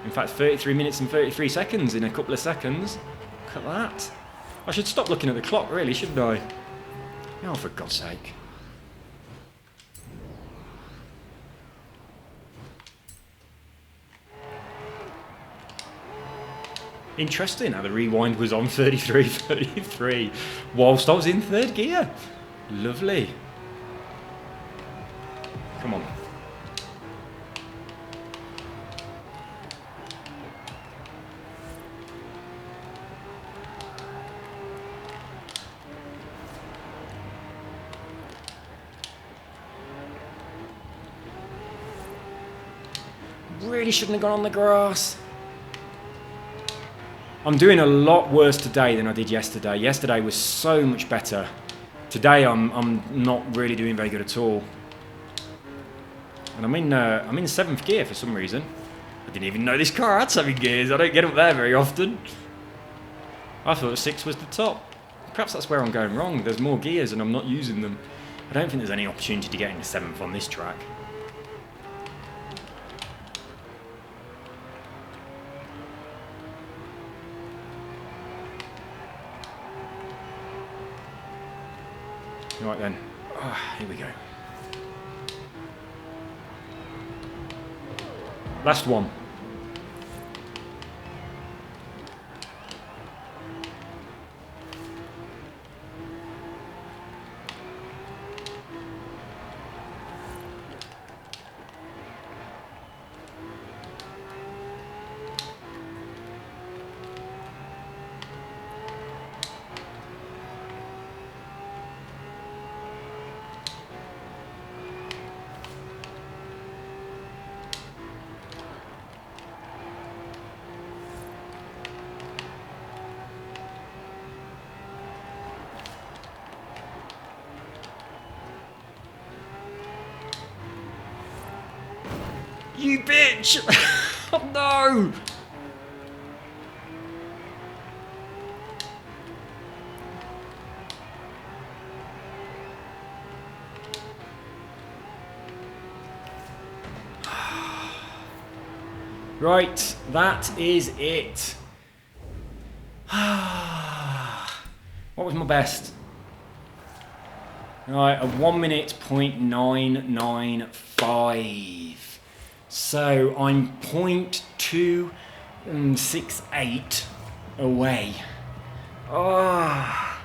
In fact, 33 minutes and 33 seconds in a couple of seconds. Look at that. I should stop looking at the clock, really, shouldn't I? Oh, for God's sake. Interesting how the rewind was on 33 whilst I was in third gear. Lovely. Come on. Really shouldn't have gone on the grass. I'm doing a lot worse today than I did yesterday. Yesterday was so much better. Today I'm not really doing very good at all. And I'm in 7th gear for some reason. I didn't even know this car had 7 gears. I don't get up there very often. I thought 6 was the top. Perhaps that's where I'm going wrong. There's more gears and I'm not using them. I don't think there's any opportunity to get into 7th on this track. Right then, here we go. Last one. You bitch! Oh no! Right, that is it. What was my best? Right, a 1 minute .995. So I'm 0.268 away. Oh,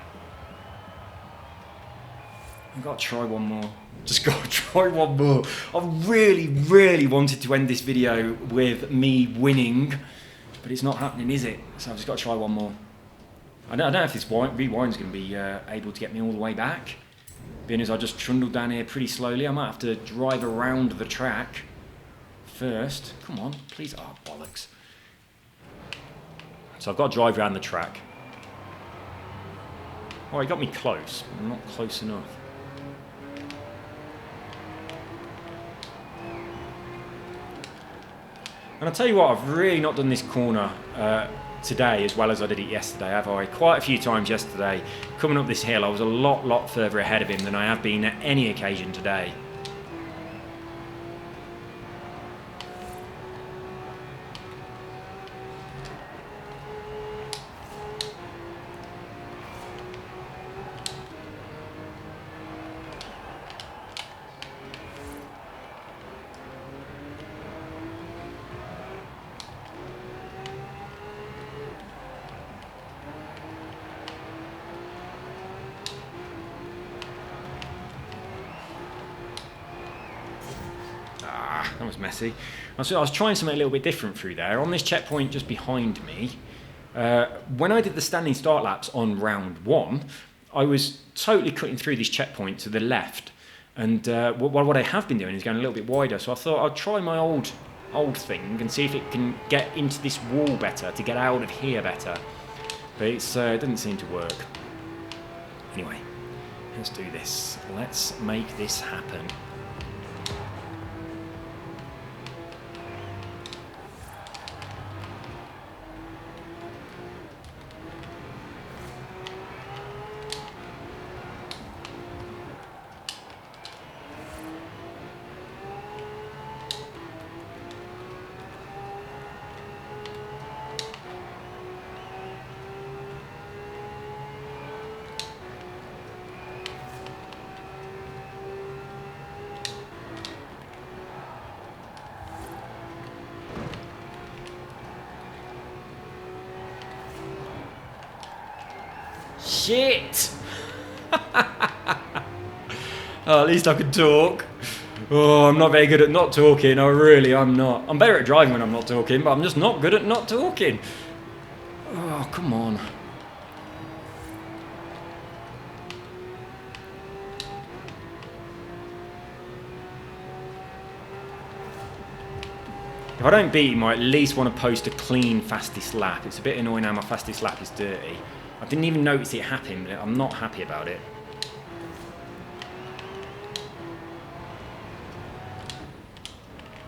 I've got to try one more. Just got to try one more. I really wanted to end this video with me winning, but it's not happening, is it? So I've just got to try one more. I don't know if this rewind's going to be able to get me all the way back. Being as I just trundled down here pretty slowly, I might have to drive around the track first. Come on, please. Oh, bollocks. So I've got to drive around the track. Oh, he got me close, but I'm not close enough. And I'll tell you what, I've really not done this corner today as well as I did it yesterday, have I? Quite a few times yesterday. Coming up this hill, I was a lot further ahead of him than I have been at any occasion today. That was messy. I was trying something a little bit different through there. On this checkpoint just behind me, when I did the standing start laps on round 1, I was totally cutting through this checkpoint to the left. And what I have been doing is going a little bit wider. So I thought I'd try my old thing and see if it can get into this wall better, to get out of here better. But it didn't seem to work. Anyway, let's do this. Let's make this happen. shit! Oh, at least I can talk. Oh, I'm not very good at not talking. I'm not. I'm better at driving when I'm not talking, but I'm just not good at not talking. Oh, come on. If I don't beat him, I at least want to post a clean fastest lap. It's a bit annoying how my fastest lap is dirty. I didn't even notice it happen, but I'm not happy about it.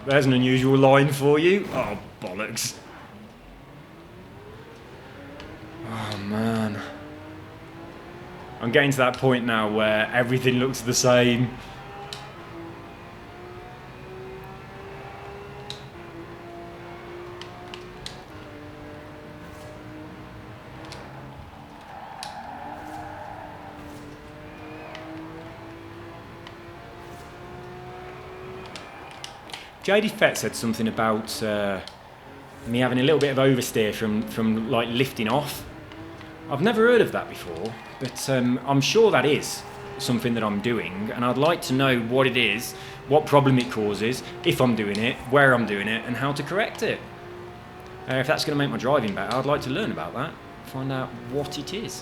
There's an unusual line for you. Oh, bollocks. Oh, man. I'm getting to that point now where everything looks the same. Jaded Fett said something about me having a little bit of oversteer from like lifting off. I've never heard of that before, but I'm sure that is something that I'm doing, and I'd like to know what it is, what problem it causes, if I'm doing it, where I'm doing it, and how to correct it. If that's going to make my driving better, I'd like to learn about that, find out what it is.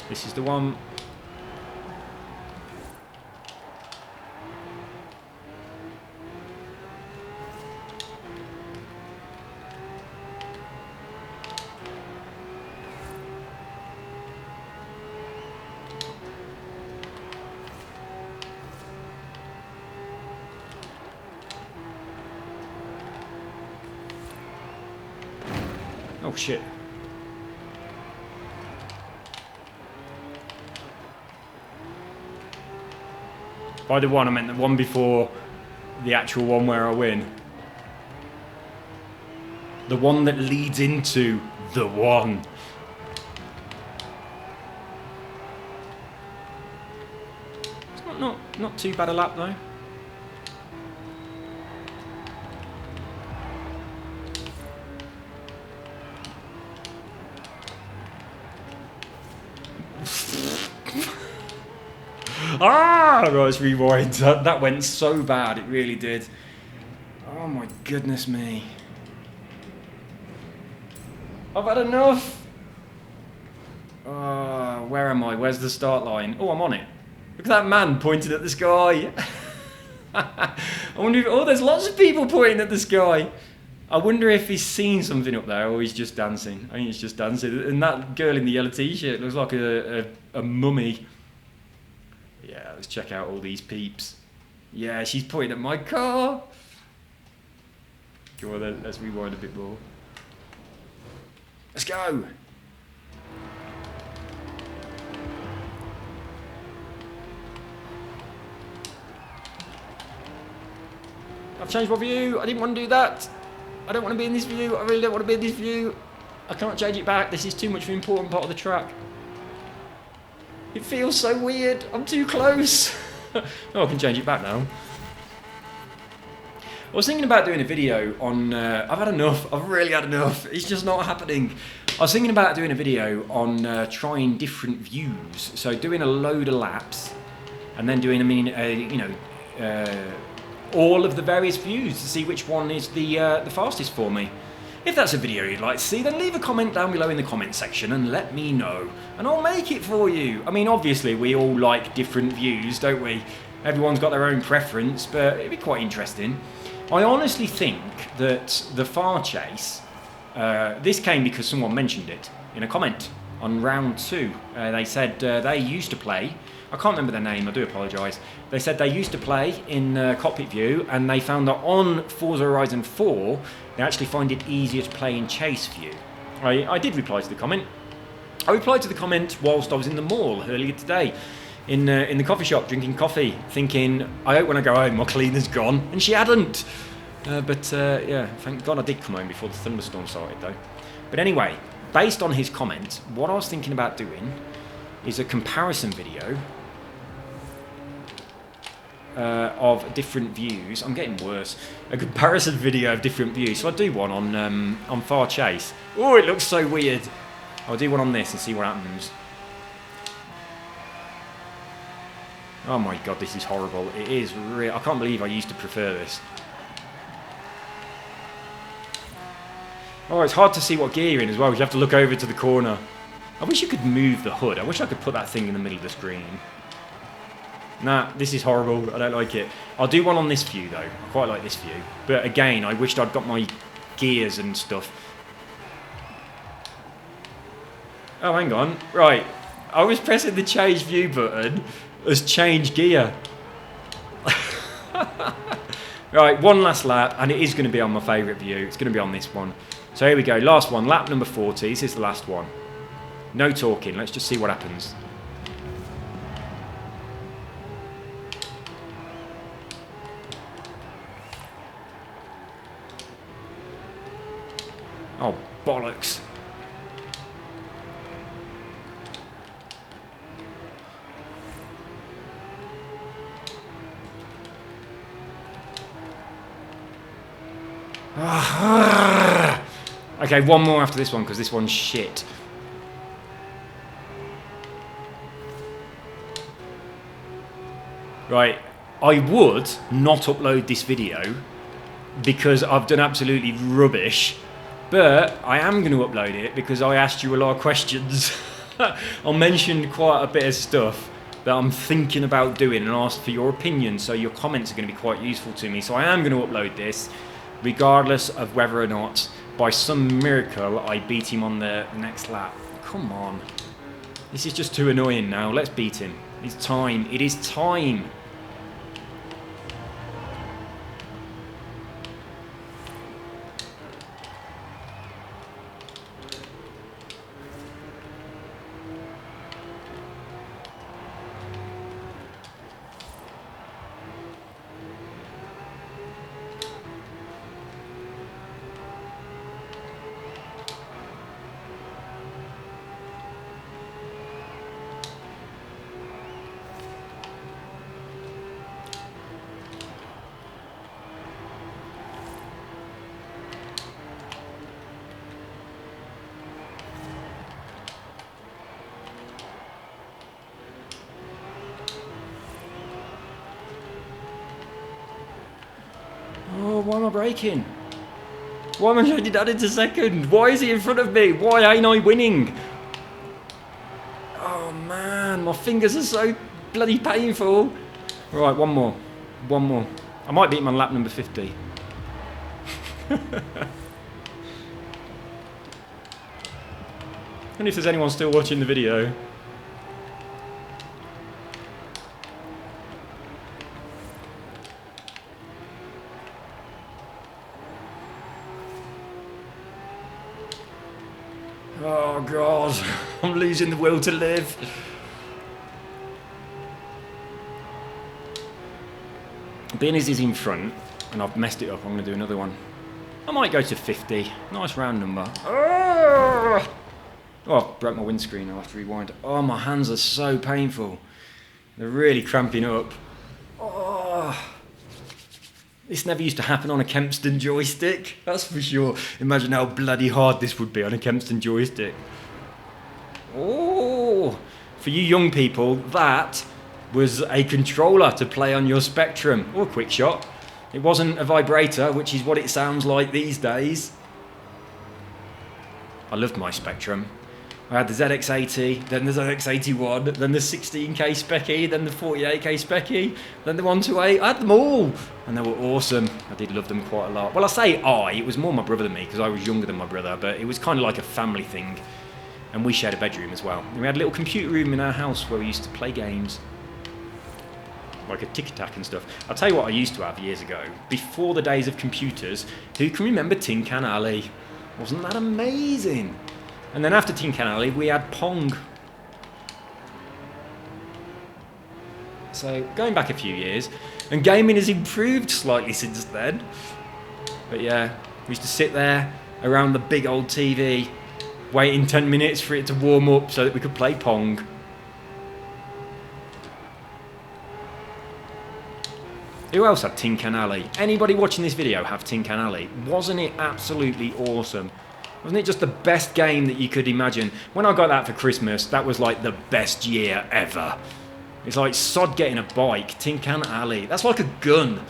This is the one. Oh shit. By the one, I meant the one before the actual one where I win. The one that leads into the one. It's not too bad a lap though. Ah! Right, let's rewind. That went so bad, it really did. Oh my goodness me. I've had enough. Where am I? Where's the start line? Oh, I'm on it. Look at that man pointing at the sky. I wonder if... Oh, there's lots of people pointing at the sky. I wonder if he's seen something up there or he's just dancing. I think he's just dancing. And that girl in the yellow t-shirt looks like a mummy. Yeah, let's check out all these peeps. Yeah, she's pointing at my car. Come on then, let's rewind a bit more. Let's go. I've changed my view. I didn't want to do that. I don't want to be in this view. I really don't want to be in this view. I can't change it back. This is too much of an important part of the track. It feels so weird. I'm too close. Oh, I can change it back now. I was thinking about doing a video on... I've had enough. I've really had enough. It's just not happening. I was thinking about doing a video on trying different views. So doing a load of laps and then doing, all of the various views to see which one is the fastest for me. If that's a video you'd like to see, then leave a comment down below in the comment section and let me know, and I'll make it for you. I mean, obviously we all like different views, don't we? Everyone's got their own preference, but it'd be quite interesting. I honestly think that the far chase, this came because someone mentioned it in a comment on round 2. They said they used to play, I can't remember their name, I do apologise. They said they used to play in cockpit view, and they found that on Forza Horizon 4, they actually find it easier to play in chase view. I did reply to the comment. I replied to the comment whilst I was in the mall earlier today, in the coffee shop, drinking coffee, thinking, I hope when I go home my cleaner's gone, and she hadn't. Yeah, thank God I did come home before the thunderstorm started though. But anyway, based on his comment, what I was thinking about doing is a comparison video of different views. I'm getting worse. A comparison video of different views. So I do one on Far Chase. Oh, it looks so weird. I'll do one on this and see what happens. Oh my god, this is horrible. It is real. I can't believe I used to prefer this. Oh, it's hard to see what gear you're in as well. You have to look over to the corner. I wish you could move the hood. I wish I could put that thing in the middle of the screen. Nah, this is horrible. I don't like it. I'll do one on this view, though. I quite like this view. But again, I wished I'd got my gears and stuff. Oh, hang on. Right. I was pressing the change view button as change gear. Right, one last lap, and it is going to be on my favourite view. It's going to be on this one. So here we go. Last one. Lap number 40. This is the last one. No talking. Let's just see what happens. Oh, bollocks. Okay, one more after this one, because this one's shit. Right, I would not upload this video because I've done absolutely rubbish, but I am going to upload it because I asked you a lot of questions. I mentioned quite a bit of stuff that I'm thinking about doing and asked for your opinion, so your comments are going to be quite useful to me. So I am going to upload this regardless of whether or not by some miracle I beat him on the next lap. Come on. This is just too annoying now. Let's beat him. It's time. It is time. Oh, why am I braking? Why am I changing that into second? Why is he in front of me? Why ain't I winning? Oh man, my fingers are so bloody painful. Right, one more. One more. I might beat him on lap number 50. I wonder if there's anyone still watching the video. Oh god, I'm losing the will to live. Being as he's in front, and I've messed it up, I'm going to do another one. I might go to 50. Nice round number. Oh, I broke my windscreen. I'll have to rewind. Oh, my hands are so painful. They're really cramping up. Oh. This never used to happen on a Kempston joystick, that's for sure. Imagine how bloody hard this would be on a Kempston joystick. Oh, for you young people, that was a controller to play on your Spectrum, or a quick shot. It wasn't a vibrator, which is what it sounds like these days. I loved my Spectrum. I had the ZX80, then the ZX81, then the 16K Specky, then the 48K Specky, then the 128. I had them all, and they were awesome. I did love them quite a lot. Well, I say it was more my brother than me, because I was younger than my brother, but it was kind of like a family thing, and we shared a bedroom as well. And we had a little computer room in our house where we used to play games, like a tic-tac and stuff. I'll tell you what I used to have years ago, before the days of computers. Who can remember Tin Can Alley? Wasn't that amazing? And then after Tin Can Alley, we had Pong. So going back a few years, and gaming has improved slightly since then. But yeah, we used to sit there around the big old TV, waiting 10 minutes for it to warm up so that we could play Pong. Who else had Tin Can Alley? Anybody watching this video have Tin Can Alley? Wasn't it absolutely awesome? Wasn't it just the best game that you could imagine? When I got that for Christmas, that was like the best year ever. It's like sod getting a bike, Tin Can Alley. That's like a gun.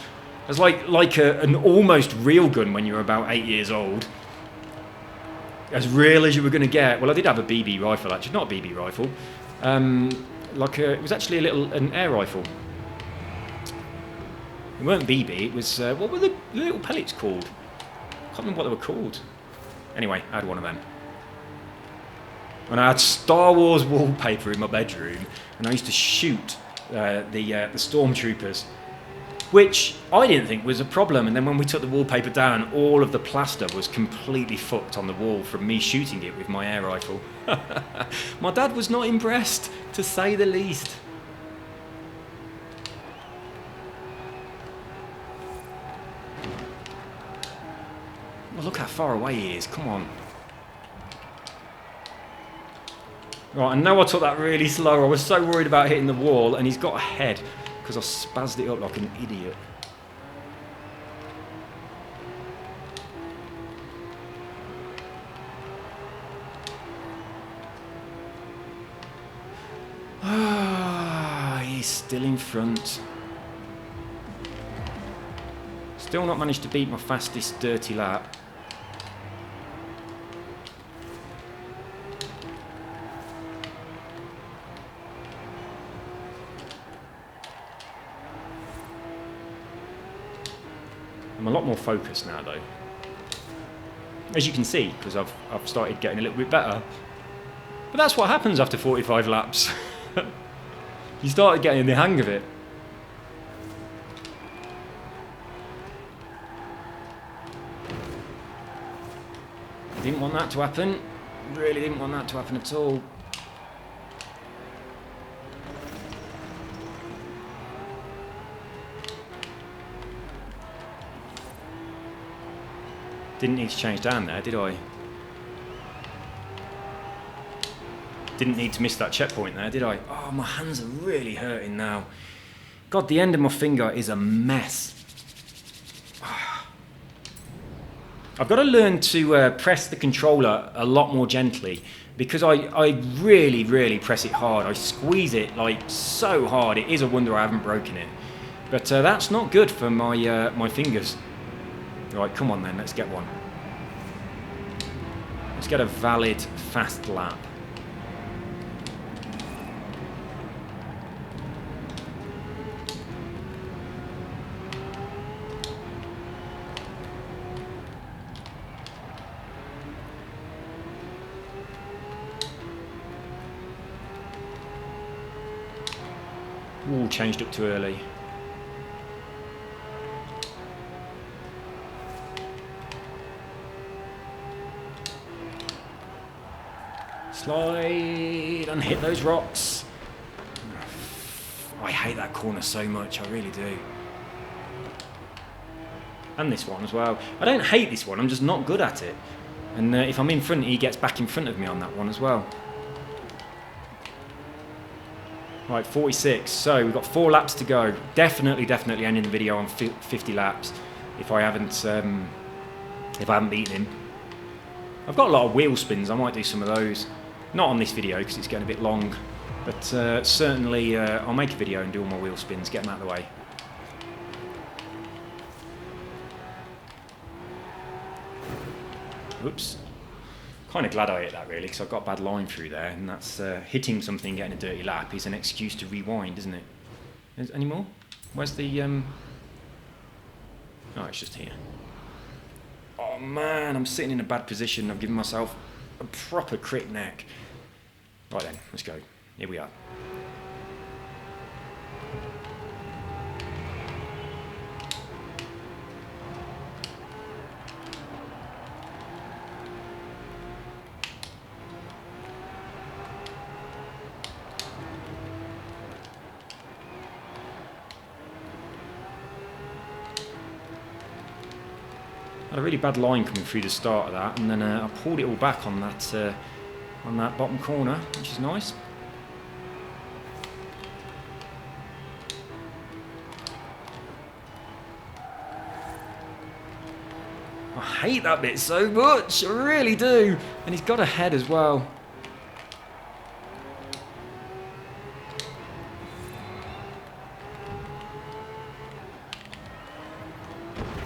That's like an almost real gun when you were about 8 years old. As real as you were going to get. Well, I did have a BB rifle, actually. Not a BB rifle. It was actually an air rifle. It weren't BB, it was, what were the little pellets called? I can't remember what they were called. Anyway, I had one of them. And I had Star Wars wallpaper in my bedroom, and I used to shoot the stormtroopers, which I didn't think was a problem. And then when we took the wallpaper down, all of the plaster was completely fucked on the wall from me shooting it with my air rifle. My dad was not impressed, to say the least. Well, look how far away he is, come on. Right, I know I took that really slow. I was so worried about hitting the wall, and he's got ahead because I spazzed it up like an idiot. Ah, he's still in front. Still not managed to beat my fastest dirty lap. I'm a lot more focused now, though. As you can see, because I've started getting a little bit better. But that's what happens after 45 laps. You started getting the hang of it. Didn't want that to happen. Really didn't want that to happen at all. Didn't need to change down there, did I? Didn't need to miss that checkpoint there, did I? Oh, my hands are really hurting now. God, the end of my finger is a mess. I've got to learn to press the controller a lot more gently, because I really, really press it hard. I squeeze it like so hard. It is a wonder I haven't broken it. But that's not good for my my fingers. Right, come on then, let's get one. Let's get a valid fast lap. Ooh, changed up too early. Slide and hit those rocks. I hate that corner so much, I really do. And this one as well. I don't hate this one, I'm just not good at it. And if I'm in front, he gets back in front of me on that one as well. Right, 46. So we've got 4 laps to go. Definitely ending the video on 50 laps if I haven't beaten him. I've got a lot of wheel spins. I might do some of those. Not on this video because it's getting a bit long, but certainly I'll make a video and do all my wheel spins, get them out of the way. Oops. Kind of glad I hit that really, because I've got a bad line through there, and that's hitting something, getting a dirty lap is an excuse to rewind, isn't it? Is any more? Where's the oh, it's just here. Oh man, I'm sitting in a bad position. I've given myself a proper crit neck. Right then, let's go. Here we are. Had a really bad line coming through the start of that, and then I pulled it all back on that bottom corner, which is nice. I hate that bit so much. I really do. And he's got ahead as well.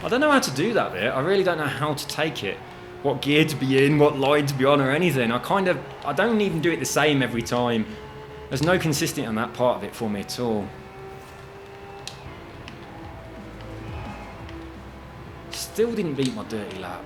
I don't know how to do that bit. I really don't know how to take it. What gear to be in, what line to be on or anything. I don't even do it the same every time. There's no consistency on that part of it for me at all. Still didn't beat my dirty lap.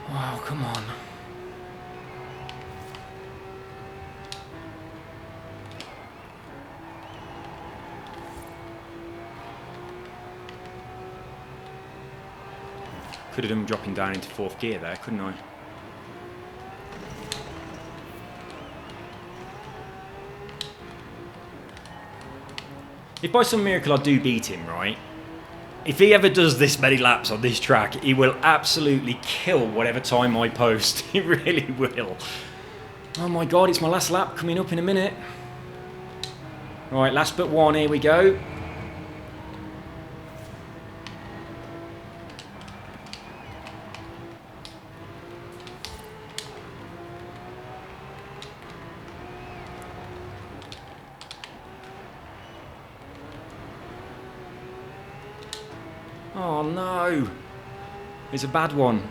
Wow, come on. Could have done dropping down into 4th gear there, couldn't I? If by some miracle I do beat him, right? If he ever does this many laps on this track, he will absolutely kill whatever time I post. He really will. Oh my god, it's my last lap coming up in a minute. Right, last but one, here we go. Oh no, it's a bad one.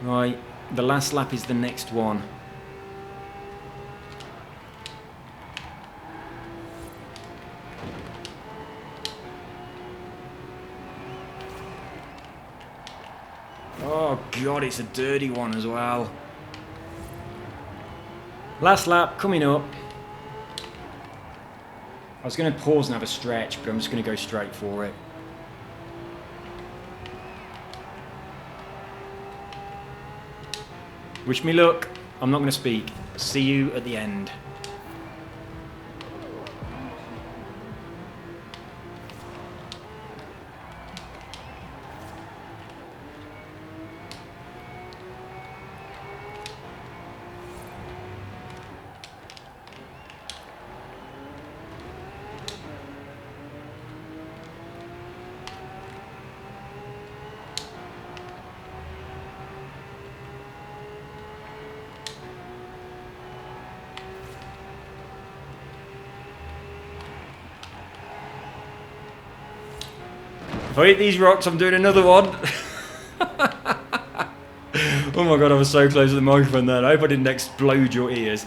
Right, the last lap is the next one. Oh god, it's a dirty one as well. Last lap coming up. I was going to pause and have a stretch, but I'm just going to go straight for it. Wish me luck. I'm not going to speak. See you at the end. If I hit these rocks, I'm doing another one. Oh my god, I was so close to the microphone there. I hope I didn't explode your ears.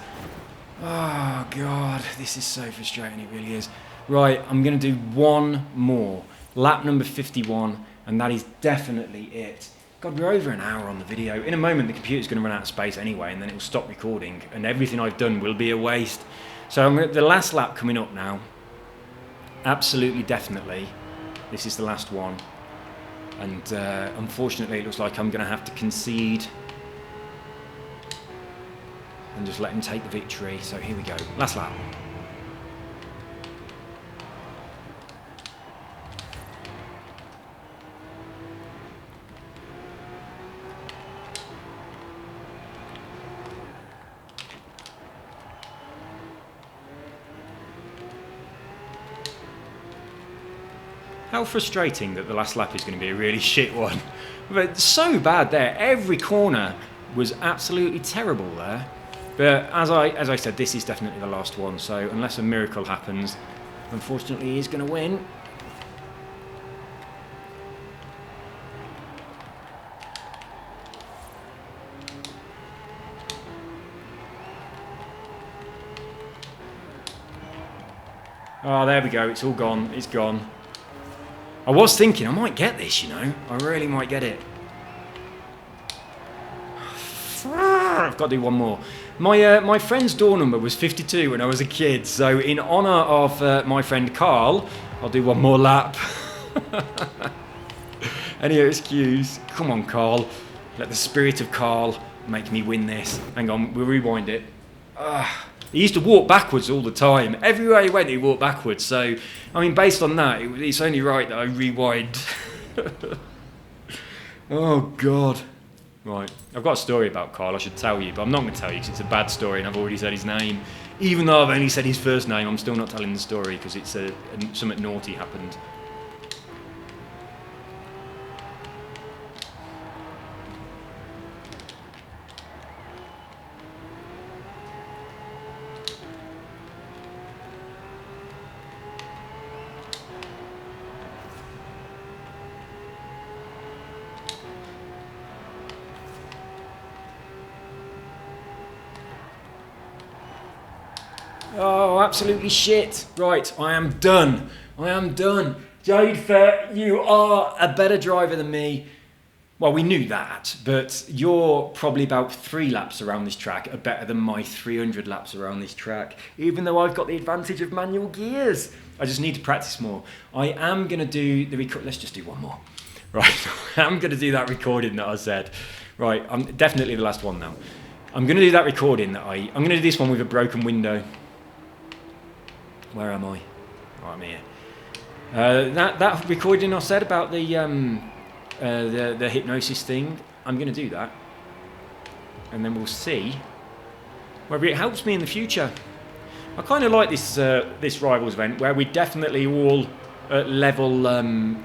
Oh god, this is so frustrating, it really is. Right, I'm going to do one more. Lap number 51, and that is definitely it. God, we're over an hour on the video. In a moment, the computer's going to run out of space anyway, and then it will stop recording, and everything I've done will be a waste. So I'm the last lap coming up now. Absolutely, definitely. This is the last one. And unfortunately, it looks like I'm going to have to concede and just let him take the victory. So here we go. Last lap. How frustrating that the last lap is going to be a really shit one. But so bad there. Every corner was absolutely terrible there. But as I said, this is definitely the last one. So unless a miracle happens, unfortunately he's going to win. Oh, there we go. It's all gone. It's gone. I was thinking I might get this, you know. I really might get it. I've got to do one more. My friend's door number was 52 when I was a kid. So in honour of my friend Carl, I'll do one more lap. Any excuse? Come on, Carl. Let the spirit of Carl make me win this. Hang on, we'll rewind it. He used to walk backwards all the time. Everywhere he went, he walked backwards. So, I mean, based on that, it's only right that I rewind. Oh, God. Right, I've got a story about Carl I should tell you, but I'm not going to tell you because it's a bad story and I've already said his name. Even though I've only said his first name, I'm still not telling the story because it's something naughty happened. Oh, absolutely shit. Right, I am done. I am done. Jaded Fett, you are a better driver than me. Well, we knew that, but you're probably about 3 laps around this track are better than my 300 laps around this track, even though I've got the advantage of manual gears. I just need to practice more. I am going to do the record. Let's just do one more. Right, I'm going to do that recording that I said. Right, I'm definitely the last one now. I'm going to do that recording that I'm going to do this one with a broken window. Where am I? Oh, I'm here. That recording I said about the hypnosis thing, I'm going to do that. And then we'll see whether it helps me in the future. I kind of like this this Rivals event where we definitely all at level,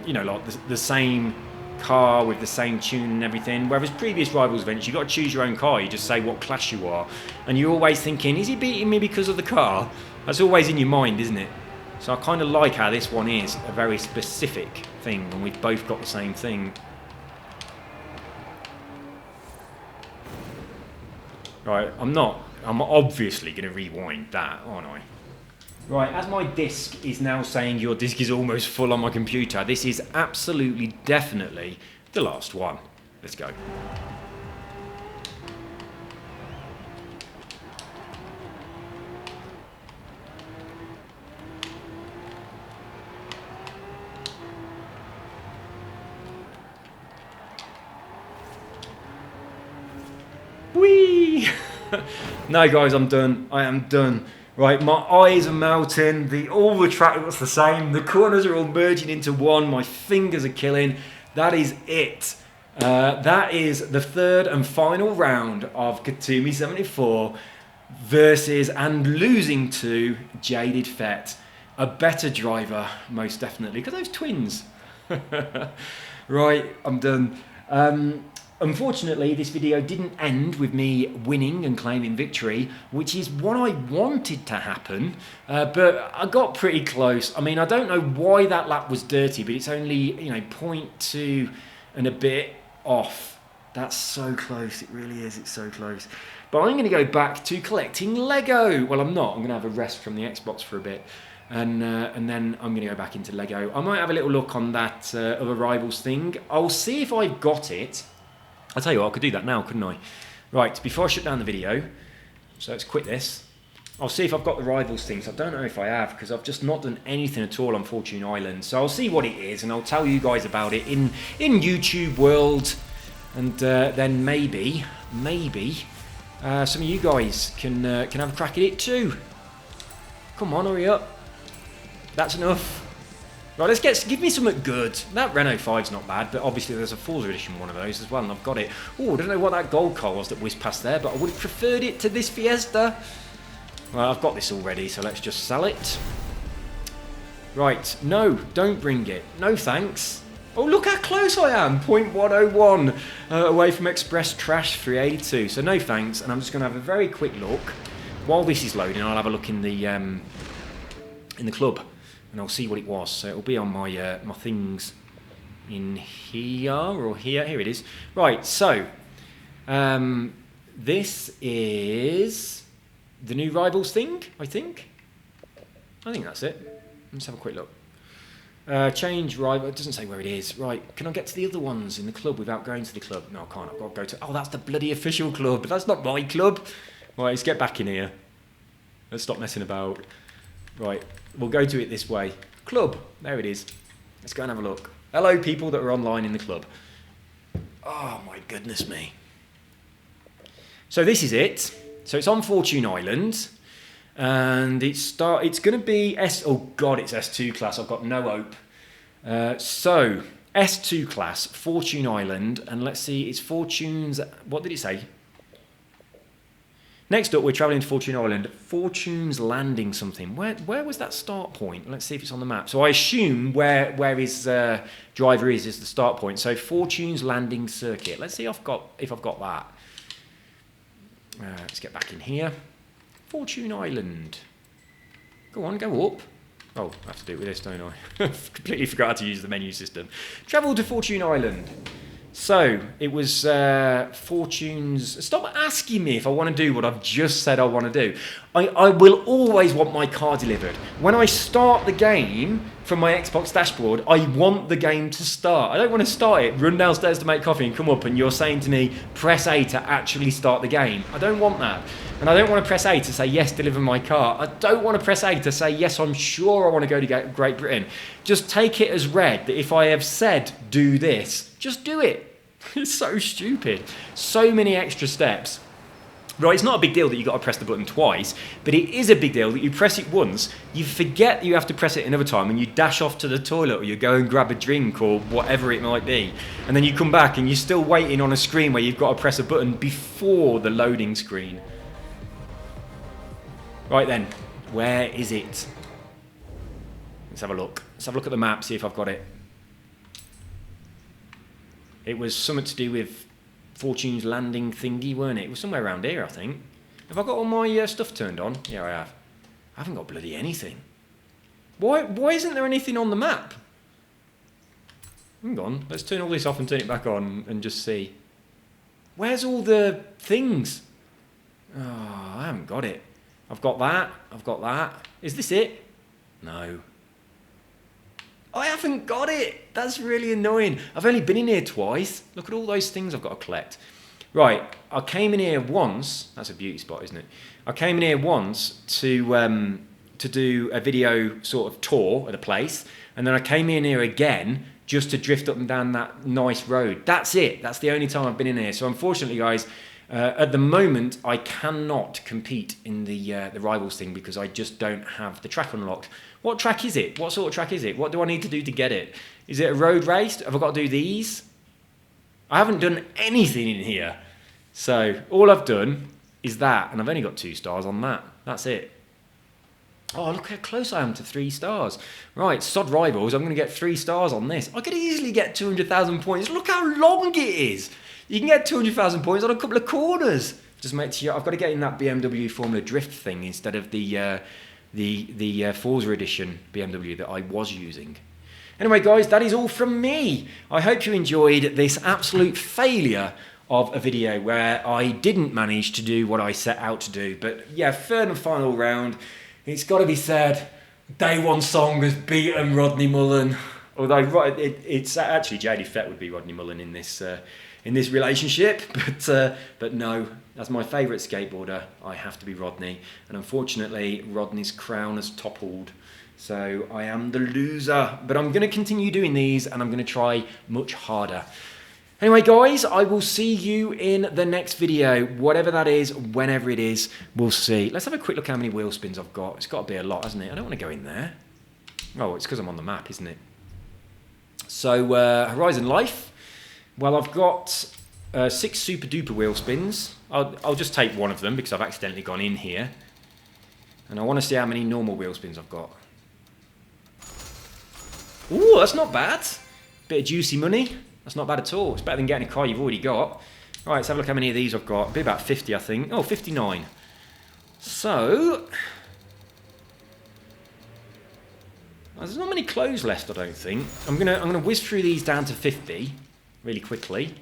you know, like the same car with the same tune and everything. Whereas previous Rivals events, you've got to choose your own car. You just say what class you are. And you're always thinking, is he beating me because of the car? That's always in your mind, isn't it? So I kind of like how this one is a very specific thing and we've both got the same thing. Right, I'm obviously going to rewind that, aren't I? Right, as my disk is now saying your disk is almost full on my computer, this is absolutely, definitely the last one. Let's go. Whee! No, guys, I'm done. I am done. Right, my eyes are melting. All the track looks the same. The corners are all merging into one. My fingers are killing. That is it. That is the third and final round of Katumi74 versus and losing to Jaded Fett. A better driver, most definitely, because those twins. Right, I'm done. Unfortunately, this video didn't end with me winning and claiming victory, which is what I wanted to happen, but I got pretty close. I mean, I don't know why that lap was dirty, but it's only, you know, 0.2 and a bit off. That's so close, it really is, it's so close. But I'm going to go back to collecting Lego. Well, I'm not. I'm going to have a rest from the Xbox for a bit. And then I'm going to go back into Lego. I might have a little look on that other Rivals thing. I'll see if I've got it. I'll tell you what, I could do that now, couldn't I? Right, before I shut down the video, so let's quit this. I'll see if I've got the Rivals things. I don't know if I have, because I've just not done anything at all on Fortune Island. So I'll see what it is, and I'll tell you guys about it in YouTube world. And then maybe some of you guys can have a crack at it too. Come on, hurry up. That's enough. Right, give me something good. That Renault 5's not bad, but obviously there's a 4th edition one of those as well, and I've got it. Oh, I don't know what that gold car was that whizzed past there, but I would have preferred it to this Fiesta. Well, I've got this already, so let's just sell it. Right, no, don't bring it. No thanks. Oh, look how close I am. 0.101 away from Express Trash 382. So no thanks, and I'm just going to have a very quick look. While this is loading, I'll have a look in the club. And I'll see what it was. So it'll be on my my things in here or here. Here it is. Right. So this is the new Rivals thing. I think that's it. Let's have a quick look. Change rival. It doesn't say where it is. Right. Can I get to the other ones in the club without going to the club? No, I can't. I've got to go to. Oh, that's the bloody official club. But that's not my club. Right. Let's get back in here. Let's stop messing about. Right. We'll go to it this way. Club. There it is. Let's go and have a look. Hello, people that are online in the club. Oh, my goodness me. So this is it. So it's on Fortune Island. And it's going to be oh god, it's S2 class. I've got no hope. So S2 class, Fortune Island, and let's see, it's Fortune's. What did it say? Next up, we're travelling to Fortune Island. Fortune's Landing something. Where was that start point? Let's see if it's on the map. So I assume where his driver is the start point. So Fortune's Landing Circuit. Let's see if I've got that. Let's get back in here. Fortune Island. Go on, go up. Oh, I have to do it with this, don't I? Completely forgot how to use the menu system. Travel to Fortune Island. So, it was Fortune's... Stop asking me if I want to do what I've just said I want to do. I will always want my car delivered. When I start the game from my Xbox dashboard, I want the game to start. I don't want to start it, run downstairs to make coffee and come up and you're saying to me, press A to actually start the game. I don't want that. And I don't want to press A to say, yes, deliver my car. I don't want to press A to say, yes, I'm sure I want to go to Great Britain. Just take it as read that if I have said, do this, just do it. It's so stupid. So many extra steps. Right, it's not a big deal that you've got to press the button twice, but it is a big deal that you press it once, you forget you have to press it another time, and you dash off to the toilet, or you go and grab a drink, or whatever it might be. And then you come back, and you're still waiting on a screen where you've got to press a button before the loading screen. Right then, where is it? Let's have a look. Let's have a look at the map, see if I've got it. It was something to do with Fortune's Landing thingy, weren't it? It was somewhere around here, I think. Have I got all my stuff turned on? Yeah, I have. I haven't got bloody anything. Why isn't there anything on the map? Hang on, let's turn all this off and turn it back on and just see. Where's all the things? Oh, I haven't got it. I've got that. I've got that. Is this it? No. I haven't got it. That's really annoying. I've only been in here twice. Look at all those things I've got to collect. Right, I came in here once. That's a beauty spot, isn't it? I came in here once to do a video sort of tour of the place, and then I came in here again just to drift up and down that nice road. That's it. That's the only time I've been in here. So unfortunately, guys, at the moment, I cannot compete in the Rivals thing because I just don't have the track unlocked. What track is it? What sort of track is it? What do I need to do to get it? Is it a road race? Have I got to do these? I haven't done anything in here. So all I've done is that, and I've only got 2 stars on that. That's it. Oh, look how close I am to 3 stars. Right, sod Rivals, I'm going to get 3 stars on this. I could easily get 200,000 points. Look how long it is. You can get 200,000 points on a couple of corners. Just make sure I've got to get in that BMW Formula Drift thing instead of the Forza Edition BMW that I was using. Anyway, guys, that is all from me. I hope you enjoyed this absolute failure of a video where I didn't manage to do what I set out to do. But yeah, third and final round. It's got to be said, Day One Song has beaten Rodney Mullen. Although it's actually Jaded Fett would be Rodney Mullen in this relationship, but no, as my favourite skateboarder, I have to be Rodney. And unfortunately, Rodney's crown has toppled. So I am the loser. But I'm going to continue doing these, and I'm going to try much harder. Anyway, guys, I will see you in the next video. Whatever that is, whenever it is, we'll see. Let's have a quick look how many wheel spins I've got. It's got to be a lot, hasn't it? I don't want to go in there. Oh, it's because I'm on the map, isn't it? So, Horizon Life. Well, I've got 6 super duper wheel spins. I'll just take one of them because I've accidentally gone in here. And I want to see how many normal wheel spins I've got. Ooh, that's not bad. Bit of juicy money. That's not bad at all. It's better than getting a car you've already got. All right, let's have a look how many of these I've got. It'll be about 50, I think. Oh, 59. So, there's not many clothes left, I don't think. I'm gonna whiz through these down to 50 really quickly,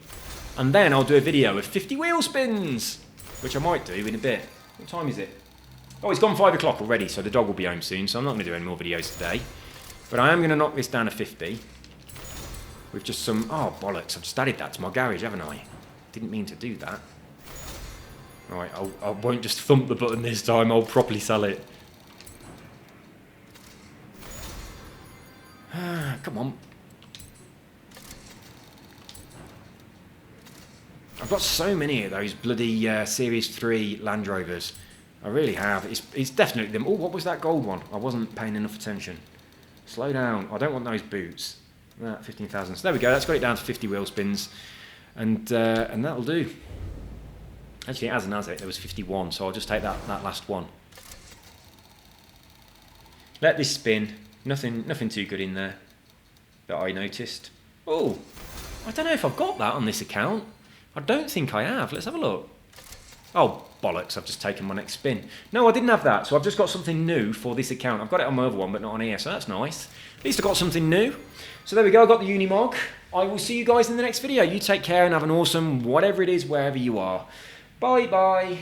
and then I'll do a video of 50 wheel spins, which I might do in a bit. What time is it? Oh, it's gone 5 o'clock already, so the dog will be home soon, so I'm not going to do any more videos today. But I am going to knock this down to 50 with just some... Oh, bollocks, I've just added that to my garage, haven't I? Didn't mean to do that. All right, I won't just thump the button this time, I'll properly sell it. Come on. I've got so many of those bloody Series 3 Land Rovers. I really have. It's definitely them. Oh, what was that gold one? I wasn't paying enough attention. Slow down. I don't want those boots. 15,000. So there we go. That's got it down to 50 wheel spins. And that'll do. Actually, as an as it, there was 51, so I'll just take that last one. Let this spin. Nothing too good in there that I noticed. Oh, I don't know if I've got that on this account. I don't think I have. Let's have a look. Oh, bollocks, I've just taken my next spin. No, I didn't have that, so I've just got something new for this account. I've got it on my other one, but not on here, so that's nice. At least I've got something new. So there we go, I've got the Unimog. I will see you guys in the next video. You take care and have an awesome whatever it is, wherever you are. Bye-bye.